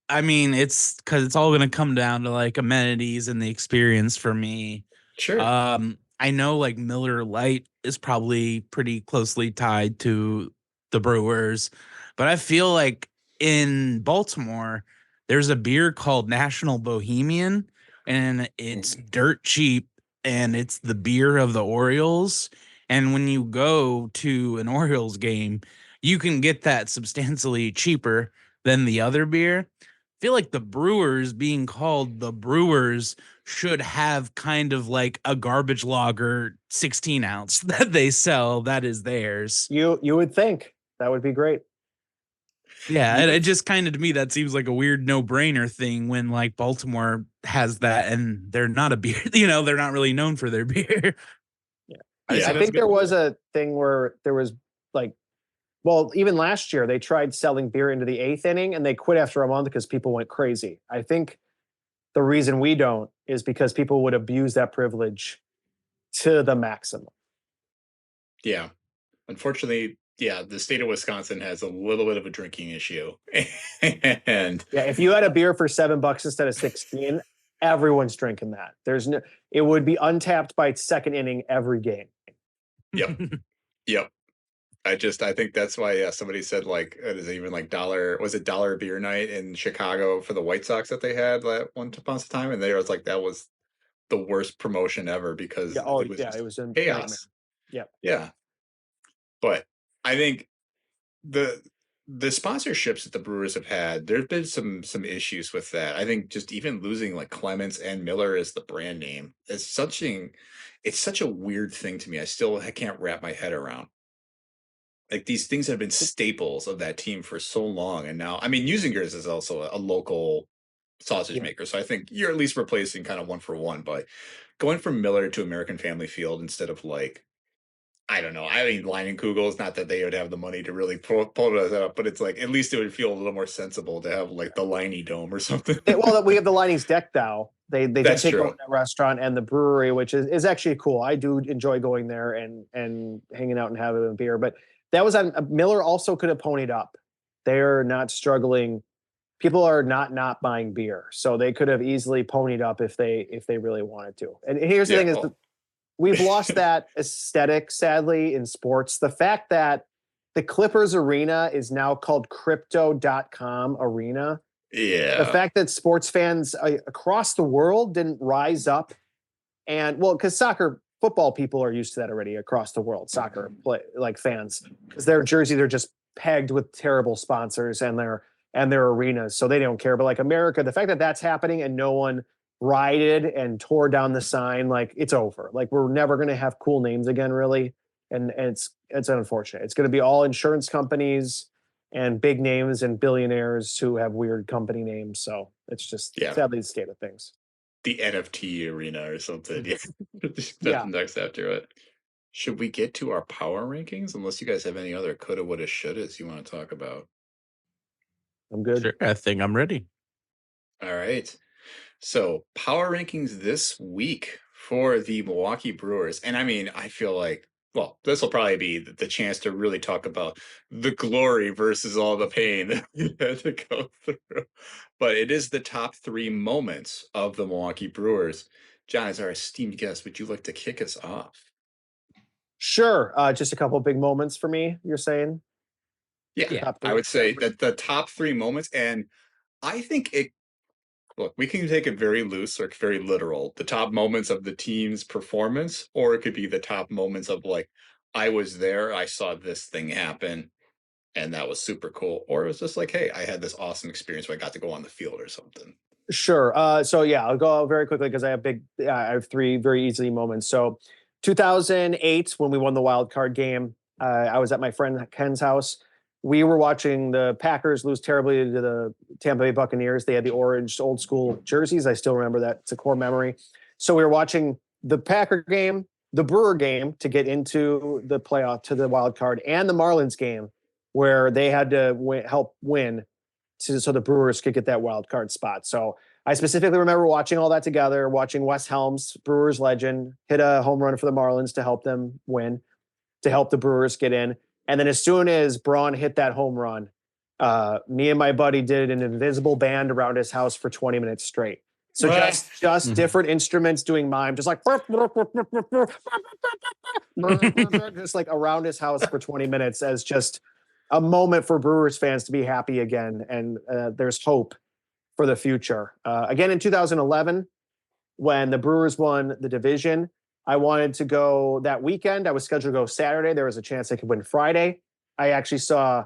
I mean, it's because it's all going to come down to like amenities and the experience for me. Sure. I know like Miller Lite is probably pretty closely tied to the Brewers, but I feel like in Baltimore, there's a beer called National Bohemian, and it's dirt cheap, and it's the beer of the Orioles. And when you go to an Orioles game, you can get that substantially cheaper than the other beer. I feel like the Brewers being called the Brewers should have kind of like a garbage logger 16 ounce that they sell that is theirs. You would think that would be great. Yeah, and it just kind of, to me, that seems like a weird no-brainer thing when like Baltimore has that and they're not a beer, they're not really known for their beer. I think there was a thing where there was like, well, even last year they tried selling beer into the 8th inning and they quit after a month because people went crazy. I think the reason we don't is because people would abuse that privilege to the maximum. Yeah. Unfortunately, the state of Wisconsin has a little bit of a drinking issue. And yeah, if you had a beer for $7 instead of 16, everyone's drinking that. It would be untapped by second inning every game. Yep. I think that's why somebody said like it is even like $1 beer night in Chicago for the White Sox that they had that one upon time, and they was like that was the worst promotion ever because it was in chaos. Yeah. But I think the sponsorships that the Brewers have had, there's been some issues with that. I think just even losing like Clements and Miller as the brand name is such a weird thing to me. I can't wrap my head around. Like these things have been staples of that team for so long, and now Usingers is also a local sausage maker, so I think you're at least replacing kind of one for one. But going from Miller to American Family Field instead of like, I don't know. Leinenkugel is not that they would have the money to really pull that up, but it's like at least it would feel a little more sensible to have like the Liney Dome or something. Well, we have the Liney's deck now. They That's take true. over that restaurant and the brewery, which is actually cool. I do enjoy going there and hanging out and having a beer. But that was on Miller. Also could have ponied up. They're not struggling. People are not buying beer, so they could have easily ponied up if they really wanted to. And here's the thing: is we've lost that aesthetic, sadly, in sports. The fact that the Clippers arena is now called Crypto.com Arena. Yeah. The fact that sports fans across the world didn't rise up and, well, because football people are used to that already across the world, soccer fans, because their jerseys are just pegged with terrible sponsors and their arenas, so they don't care. But like America, the fact that that's happening and no one rioted and tore down the sign, like it's over. Like we're never going to have cool names again, really. And it's unfortunate. It's going to be all insurance companies and big names and billionaires who have weird company names. So it's just sadly the state of things. The NFT arena or something. Yeah. That's next after it. Should we get to our power rankings? Unless you guys have any other coulda, woulda, shouldas you want to talk about. I'm good. Sure, I think I'm ready. All right. So power rankings this week for the Milwaukee Brewers. And I feel like, well, this will probably be the chance to really talk about the glory versus all the pain that we had to go through. But it is the top 3 moments of the Milwaukee Brewers. John, as our esteemed guest, would you like to kick us off? Sure. Just a couple of big moments for me, you're saying? Yeah. I would say that the top 3 moments, and I think look, we can take it very loose or very literal. The top moments of the team's performance, or it could be the top moments of like, I was there, I saw this thing happen, and that was super cool. Or it was just like, hey, I had this awesome experience where I got to go on the field or something. Sure. So yeah, I'll go very quickly because I have 3 very easy moments. So 2008, when we won the wild card game, I was at my friend Ken's house. We were watching the Packers lose terribly to the Tampa Bay Buccaneers. They had the orange old school jerseys. I still remember that. It's a core memory. So we were watching the Packer game, the Brewer game to get into the playoff to the wild card, and the Marlins game where they had to help win so the Brewers could get that wild card spot. So I specifically remember watching all that together, watching Wes Helms, Brewers legend, hit a home run for the Marlins to help them win, to help the Brewers get in. And then as soon as Braun hit that home run, me and my buddy did an invisible band around his house for 20 minutes straight. So just different instruments doing mime, just like just like around his house for 20 minutes as just a moment for Brewers fans to be happy again. And there's hope for the future. Again, in 2011, when the Brewers won the division, I wanted to go that weekend. I was scheduled to go Saturday. There was a chance I could win Friday. I actually saw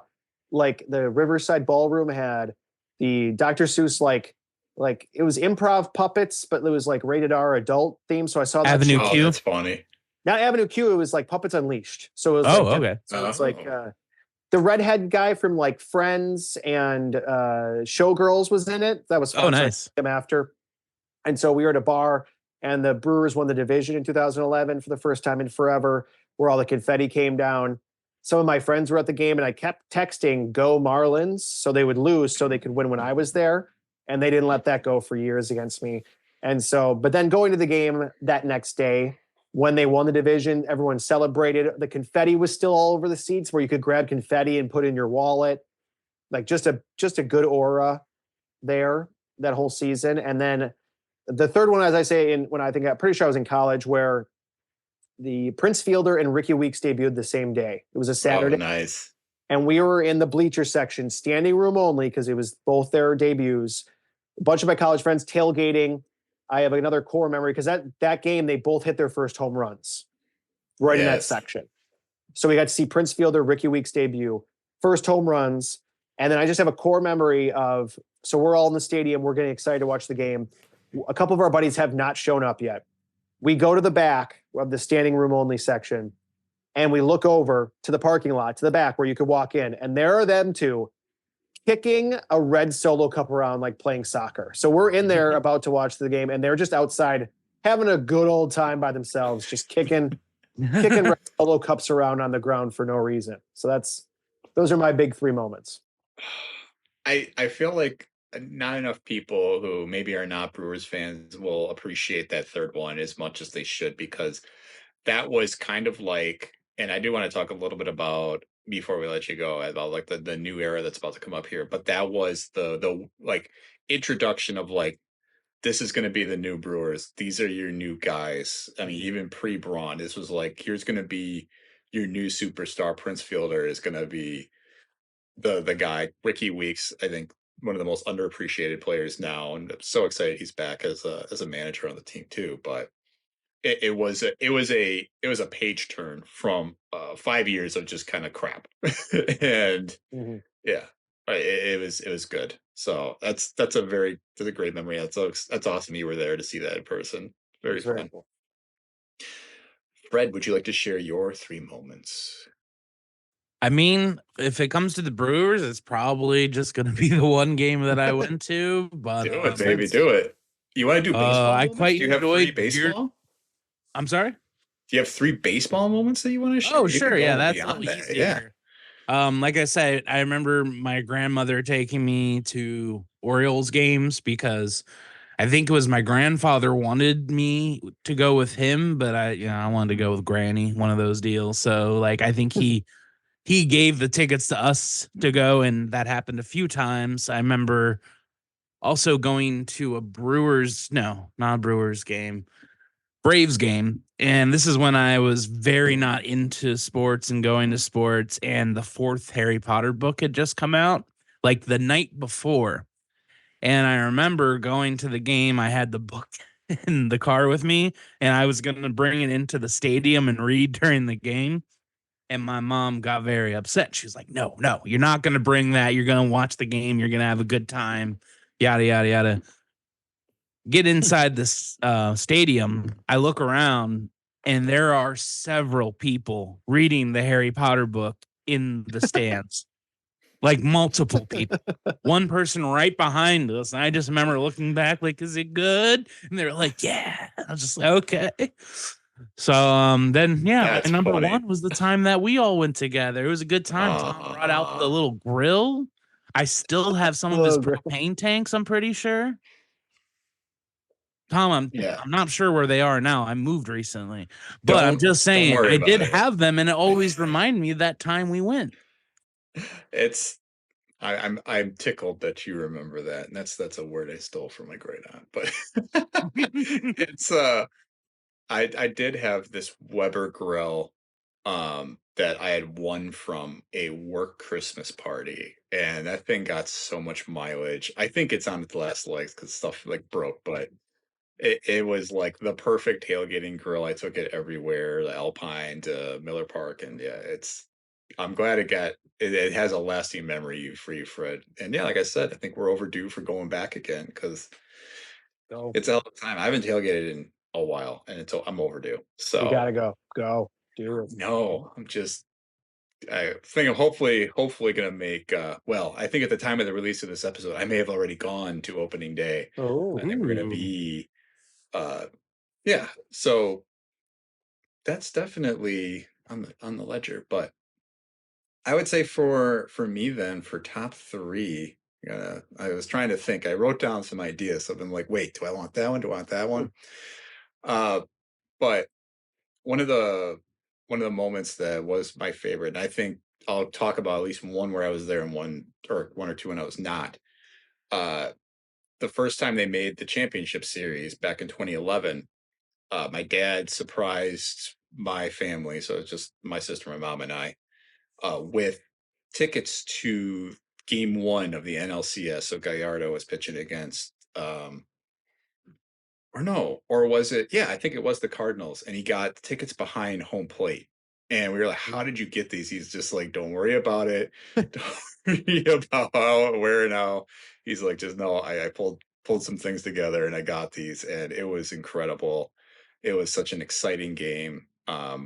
like the Riverside Ballroom had the Dr. Seuss like like it was improv puppets, but it was like rated R adult theme. So I saw that Avenue Oh, Q. that's funny. not Avenue Q. It was like Puppets Unleashed. So it was Oh, like okay. so it's like Oh. the redhead guy from like Friends and Showgirls was in it. That was Oh, sponsored nice. him after. And so we were at a bar, and the Brewers won the division in 2011 for the first time in forever, where all the confetti came down. Some of my friends were at the game, and I kept texting "Go Marlins" so they would lose, so they could win when I was there, and they didn't let that go for years against me. And so, but then going to the game that next day, when they won the division, everyone celebrated. The confetti was still all over the seats, where you could grab confetti and put in your wallet, like just a good aura there that whole season. And then the third one, as I say, I'm pretty sure I was in college, where the Prince Fielder and Ricky Weeks debuted the same day. It was a Saturday, Oh, nice. and we were in the bleacher section, standing room only, because it was both their debuts. A bunch of my college friends tailgating. I have another core memory because that game they both hit their first home runs right in that Yes. section. So we got to see Prince Fielder, Ricky Weeks debut, first home runs, and then I just have a core memory of. So we're all in the stadium. We're getting excited to watch the game. A couple of our buddies have not shown up yet. We go to the back of the standing room only section, and we look over to the parking lot, to the back where you could walk in, and there are them two kicking a red Solo cup around like playing soccer. So we're in there about to watch the game, and they're just outside having a good old time by themselves, just kicking red Solo cups around on the ground for no reason. So those are my big three moments. I feel like not enough people who maybe are not Brewers fans will appreciate that third one as much as they should, because that was kind of like, and I do want to talk a little bit about, before we let you go, about like the new era that's about to come up here, but that was the like introduction of like, this is going to be the new Brewers. These are your new guys. I mean, even pre-Braun, this was like, here's going to be your new superstar. Prince Fielder is going to be the guy. Ricky Weeks, I think, one of the most underappreciated players now, and I'm so excited he's back as a manager on the team too. But it was a page turn from 5 years of just kind of crap, and Mhm. yeah, it was good. So that's a great memory. That's awesome. You were there to see that in person. Very It's very fun. cool. Fred, would you like to share your three moments? I mean, if it comes to the Brewers, it's probably just going to be the one game that I went to. But Do it, baby. Do it. You want to do baseball I moments? quite Do you have three enjoyed baseball? I'm sorry. Do you have three baseball moments that you want to share? Oh, You can sure. go Yeah, that's a beyond little that. Yeah. easier. Like I said, I remember my grandmother taking me to Orioles games because I think it was my grandfather wanted me to go with him, but I wanted to go with Granny, one of those deals. So like I think he gave the tickets to us to go, and that happened a few times. I remember also going to a not a Brewers game, Braves game. And this is when I was very not into sports and going to sports. And the fourth Harry Potter book had just come out like the night before. And I remember going to the game. I had the book in the car with me, and I was going to bring it into the stadium and read during the game. And my mom got very upset. She was like, no, you're not going to bring that. You're going to watch the game. You're going to have a good time. Yada, yada, yada. Get inside this stadium. I look around, and there are several people reading the Harry Potter book in the stands, like multiple people. One person right behind us. And I just remember looking back, like, is it good? And they were like, yeah. I was just like, okay. So then That's my number funny. one was the time that we all went together. It was a good time. Tom brought out the little grill. I still have some of his Little grill. propane tanks, I'm pretty sure. Tom, Yeah. I'm not sure where they are now. I moved recently. But I'm just saying worry I about did it. have them, and it always reminded me of that time we went. I'm tickled that you remember that, and that's a word I stole from my great aunt. But it's I did have this Weber grill that I had won from a work Christmas party, and that thing got so much mileage. I think it's on its last legs because stuff like broke, but it was like the perfect tailgating grill. I took it everywhere, the Alpine to Miller Park, and yeah, I'm glad it has a lasting memory for you, Fred. And yeah, like I said, I think we're overdue for going back again because Go. It's a hell of a time. I haven't tailgated in a while, and I'm overdue. So You gotta go. Go. Do it. no, I think I'm hopefully gonna make well, I think at the time of the release of this episode, I may have already gone to opening day. Oh. And then we're gonna be yeah, so that's definitely on the ledger. But I would say for me then, for top three, I was trying to think. I wrote down some ideas. So I've been like, wait, do I want that one? Do I want that one? But one of the moments that was my favorite, and I think I'll talk about at least one where I was there and one or two when I was not. The first time they made the championship series back in 2011, my dad surprised my family, so it's just my sister, my mom, and I, with tickets to Game 1 of the NLCS. So Gallardo was pitching against or no, or was it? Yeah, I think it was the Cardinals, and he got tickets behind home plate. And we were like, "How did you get these?" He's just like, "Don't worry about it. Don't worry about how, where, and how." He's like, "Just know, I pulled some things together, and I got these, and it was incredible. It was such an exciting game.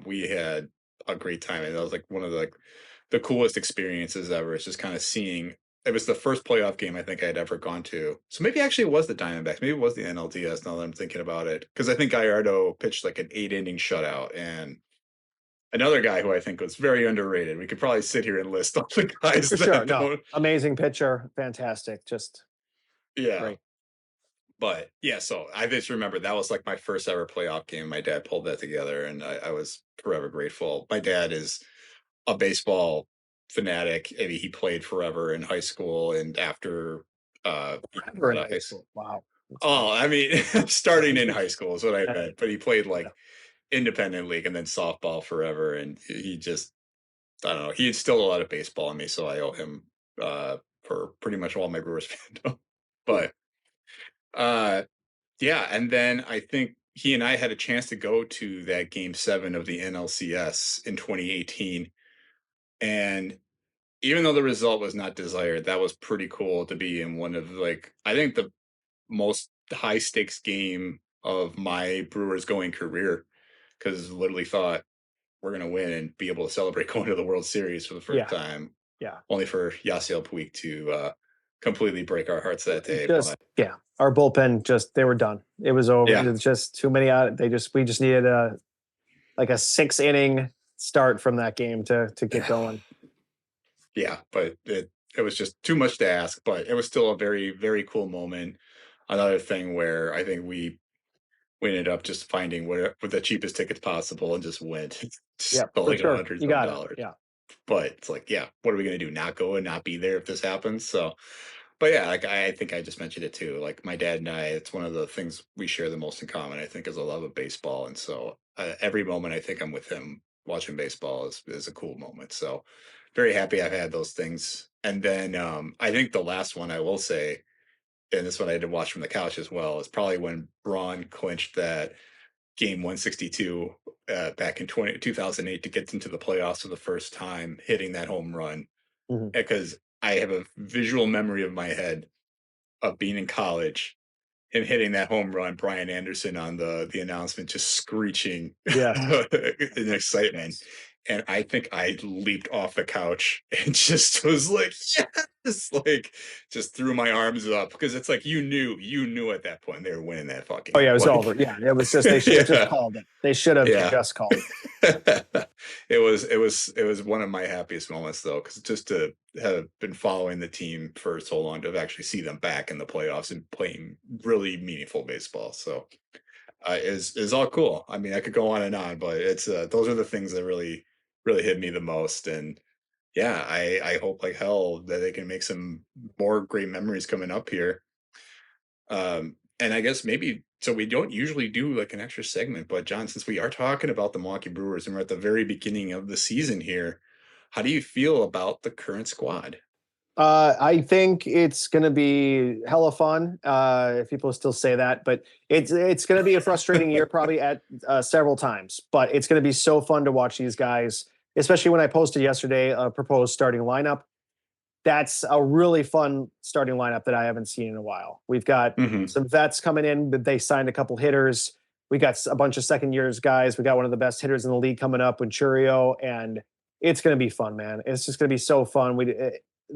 We had a great time, and that was like one of the coolest experiences ever. It's just kind of seeing it was the first playoff game I think I'd ever gone to. So maybe actually it was the Diamondbacks. Maybe it was the NLDS now that I'm thinking about it. Because I think Gallardo pitched like an 8-inning shutout. And another guy who I think was very underrated. We could probably sit here and list all the guys. For sure. No. Amazing pitcher. Fantastic. Just yeah. great. But yeah, so I just remember that was like my first ever playoff game. My dad pulled that together, and I was forever grateful. My dad is a baseball fanatic. I mean, he played forever in high school and after Forever in high school. Wow. Oh, I mean, starting in high school is what I meant, but he played like independent league and then softball forever, and he just I don't know, he instilled a lot of baseball in me, so I owe him for pretty much all my Brewers fandom. But yeah, and then I think he and I had a chance to go to that game 7 of the NLCS in 2018. And even though the result was not desired, that was pretty cool to be in one of like I think the most high stakes game of my Brewers going career, because literally thought we're gonna win and be able to celebrate going to the World Series for the first time. Yeah. Only for Yasiel Puig to completely break our hearts that day. Yeah. Our bullpen they were done. It was over. Yeah. It was just too many out. We just needed a 6-inning start from that game to get going. Yeah, but it was just too much to ask, but it was still a very, very cool moment. Another thing where I think we ended up just finding what the cheapest tickets possible and just went. Yeah, for like sure. $100. You got it. Yeah. But it's like, yeah, what are we going to do? Not go and not be there if this happens? So, but yeah, like I think I just mentioned it too. Like my dad and I, it's one of the things we share the most in common, I think, is a love of baseball. And so every moment I think I'm with him watching baseball is a cool moment. So very happy I've had those things. And then I think the last one I will say, and this one I had to watch from the couch as well, is probably when Braun clinched that game 162 back in 2008 to get into the playoffs for the first time, hitting that home run. Because I have a visual memory of my head of being in college and hitting that home run, Brian Anderson on the announcement, just screeching in excitement. And I think I leaped off the couch and just was like, yes, like just threw my arms up, because it's like you knew at that point they were winning that fucking. Oh yeah, it was over. Yeah, it was just they should have just called it. They should have just called it. It was one of my happiest moments though, because just to have been following the team for so long, to actually see them back in the playoffs and playing really meaningful baseball. So is all cool. I mean, I could go on, but it's those are the things that really hit me the most. And yeah, I hope like hell that they can make some more great memories coming up here. And I guess maybe, so we don't usually do like an extra segment, but John, since we are talking about the Milwaukee Brewers and we're at the very beginning of the season here, how do you feel about the current squad? I think it's going to be hella fun. If people still say that, but it's going to be a frustrating year probably at several times, but it's going to be so fun to watch these guys, especially when I posted yesterday a proposed starting lineup. that's a really fun starting lineup that I haven't seen in a while. We've got some vets coming in, but they signed a couple hitters. We got a bunch of second years guys. We got one of the best hitters in the league coming up with Churio, and it's going to be fun, man. It's just going to be so fun.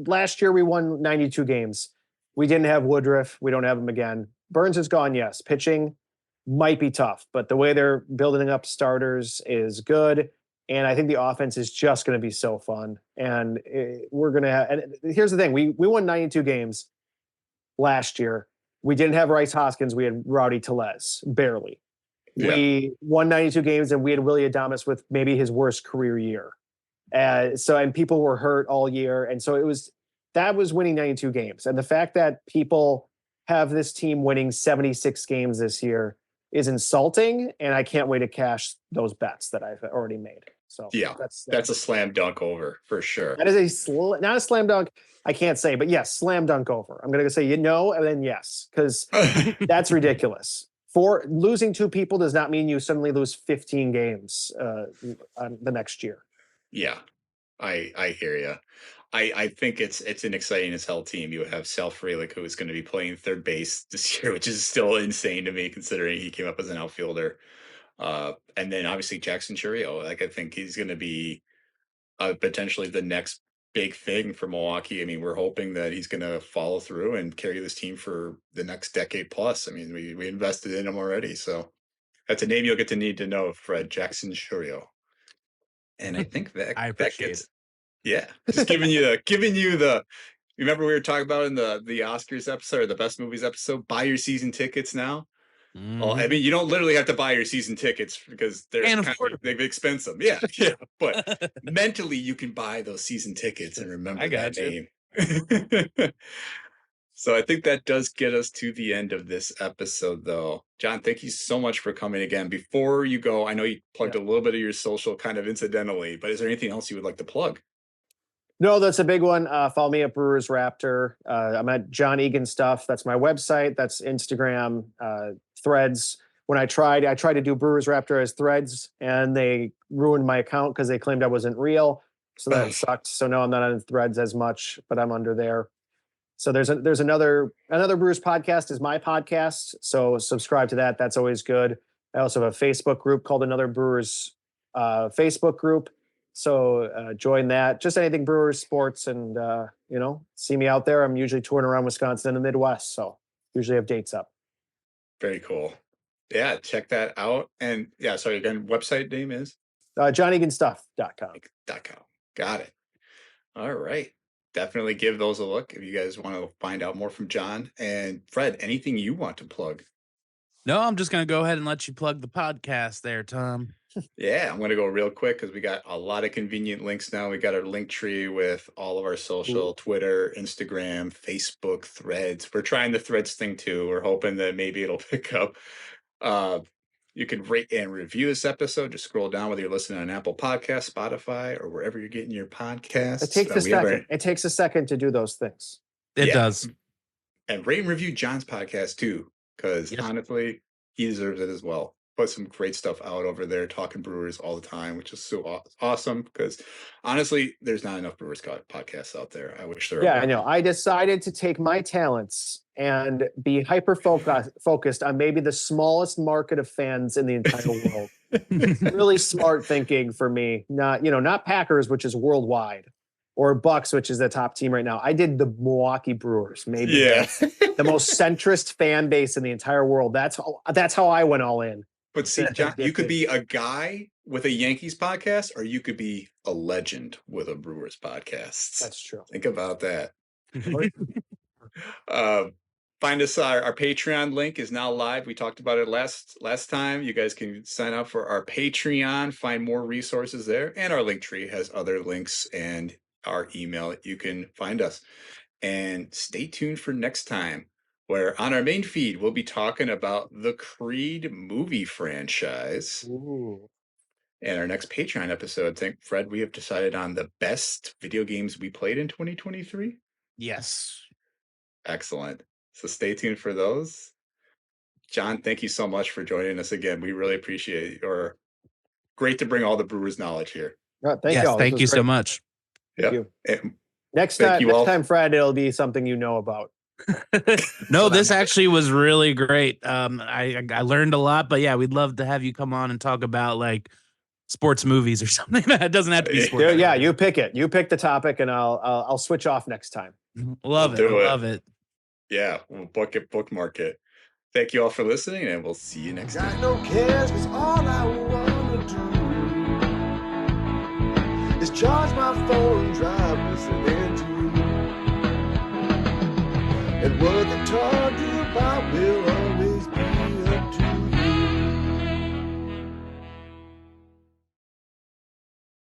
Last year we won 92 games. We didn't have Woodruff. We don't have him again. Burns is gone. Yes. Pitching might be tough, but the way they're building up starters is good. And I think the offense is just going to be so fun. And we're going to have, and here's the thing. We won 92 games last year. We didn't have Rice Hoskins. We had Rowdy Tellez, barely. Yeah. We won 92 games, and we had Willie Adames with maybe his worst career year. And people were hurt all year. And so that was winning 92 games. And the fact that people have this team winning 76 games this year is insulting. And I can't wait to cash those bets that I've already made. So yeah, that's a slam dunk over for sure. That is not a slam dunk. I can't say, but yes, slam dunk over. I'm going to say, and then yes, because that's ridiculous. For losing 2 people does not mean you suddenly lose 15 games the next year. Yeah, I hear you. I think it's an exciting as hell team. You have Sal Frelick, who is going to be playing third base this year, which is still insane to me considering he came up as an outfielder. And then obviously Jackson Churio. I think he's going to be potentially the next big thing for Milwaukee. I mean, we're hoping that he's going to follow through and carry this team for the next decade plus. I mean, we invested in him already, so that's a name you'll get to need to know, Fred. Jackson Churio. And I think that I appreciate it. Yeah, just giving you the. Remember we were talking about in the Oscars episode or the Best Movies episode. Buy your season tickets now. Well, I mean, you don't literally have to buy your season tickets because they've expensive. Yeah. But mentally, you can buy those season tickets and remember that name. So I think that does get us to the end of this episode, though. John, thank you so much for coming again. Before you go, I know you plugged a little bit of your social kind of incidentally, but is there anything else you would like to plug? No, that's a big one. Follow me at Brewers Raptor. I'm at John Egan Stuff. That's my website. That's Instagram, Threads. When I tried to do Brewers Raptor as Threads, and they ruined my account because they claimed I wasn't real. So that sucked. So no, I'm not on Threads as much, but I'm under there. So there's another Brewers podcast is my podcast. So subscribe to that. That's always good. I also have a Facebook group called Another Brewers Facebook group. So join that. Just anything Brewers sports, and see me out there. I'm usually touring around Wisconsin and the Midwest, so usually have dates up. Very cool. Yeah, check that out. And yeah, sorry again. Website name is JohnEganStuff.com. Got it. All right. Definitely give those a look if you guys want to find out more from John. And Fred, anything you want to plug? No, I'm just going to go ahead and let you plug the podcast there, Tom. Yeah, I'm going to go real quick because we got a lot of convenient links now. We got our link tree with all of our social, Twitter, Instagram, Facebook, Threads. We're trying the Threads thing too. We're hoping that maybe it'll pick up. You can rate and review this episode. Just scroll down whether you're listening on Apple Podcasts, Spotify, or wherever you're getting your podcasts. It takes a second. It takes a second to do those things. It does. And rate and review John's podcast too, because honestly, he deserves it as well. Put some great stuff out over there, talking Brewers all the time, which is so awesome. Because honestly, there's not enough Brewers podcasts out there. I wish there were. Yeah, I know. I decided to take my talents and be hyper focused on maybe the smallest market of fans in the entire world. Really smart thinking for me. Not Packers, which is worldwide, or Bucks, which is the top team right now. I did the Milwaukee Brewers, maybe the most centrist fan base in the entire world. That's how I went all in. But see, John, you could be a guy with a Yankees podcast, or you could be a legend with a Brewers podcast. That's true. Think about that. Find us. Our Patreon link is now live. We talked about it last time. You guys can sign up for our Patreon, find more resources there, and our link tree has other links and our email. You can find us. And stay tuned for next time, where on our main feed, we'll be talking about the Creed movie franchise. Ooh. And our next Patreon episode, I think, Fred, we have decided on the best video games we played in 2023. Yes. Excellent. So stay tuned for those. John, thank you so much for joining us again. We really appreciate your great to bring all the Brewers knowledge here. Thank you. Thank you so much. Thank you. And Next Thank time, you all. Fred, it'll be something you know about. No, this actually was really great. I learned a lot, but yeah, we'd love to have you come on and talk about like sports movies or something. That doesn't have to be sports. Yeah, related. you pick it. You pick the topic, and I'll switch off next time. Love We'll it. do it. Love it. Yeah, we'll bookmark it. Thank you all for listening, and we'll see you next time. Got no cares, 'cause all I wanna do is charge my phone and drive listening to you. And what the target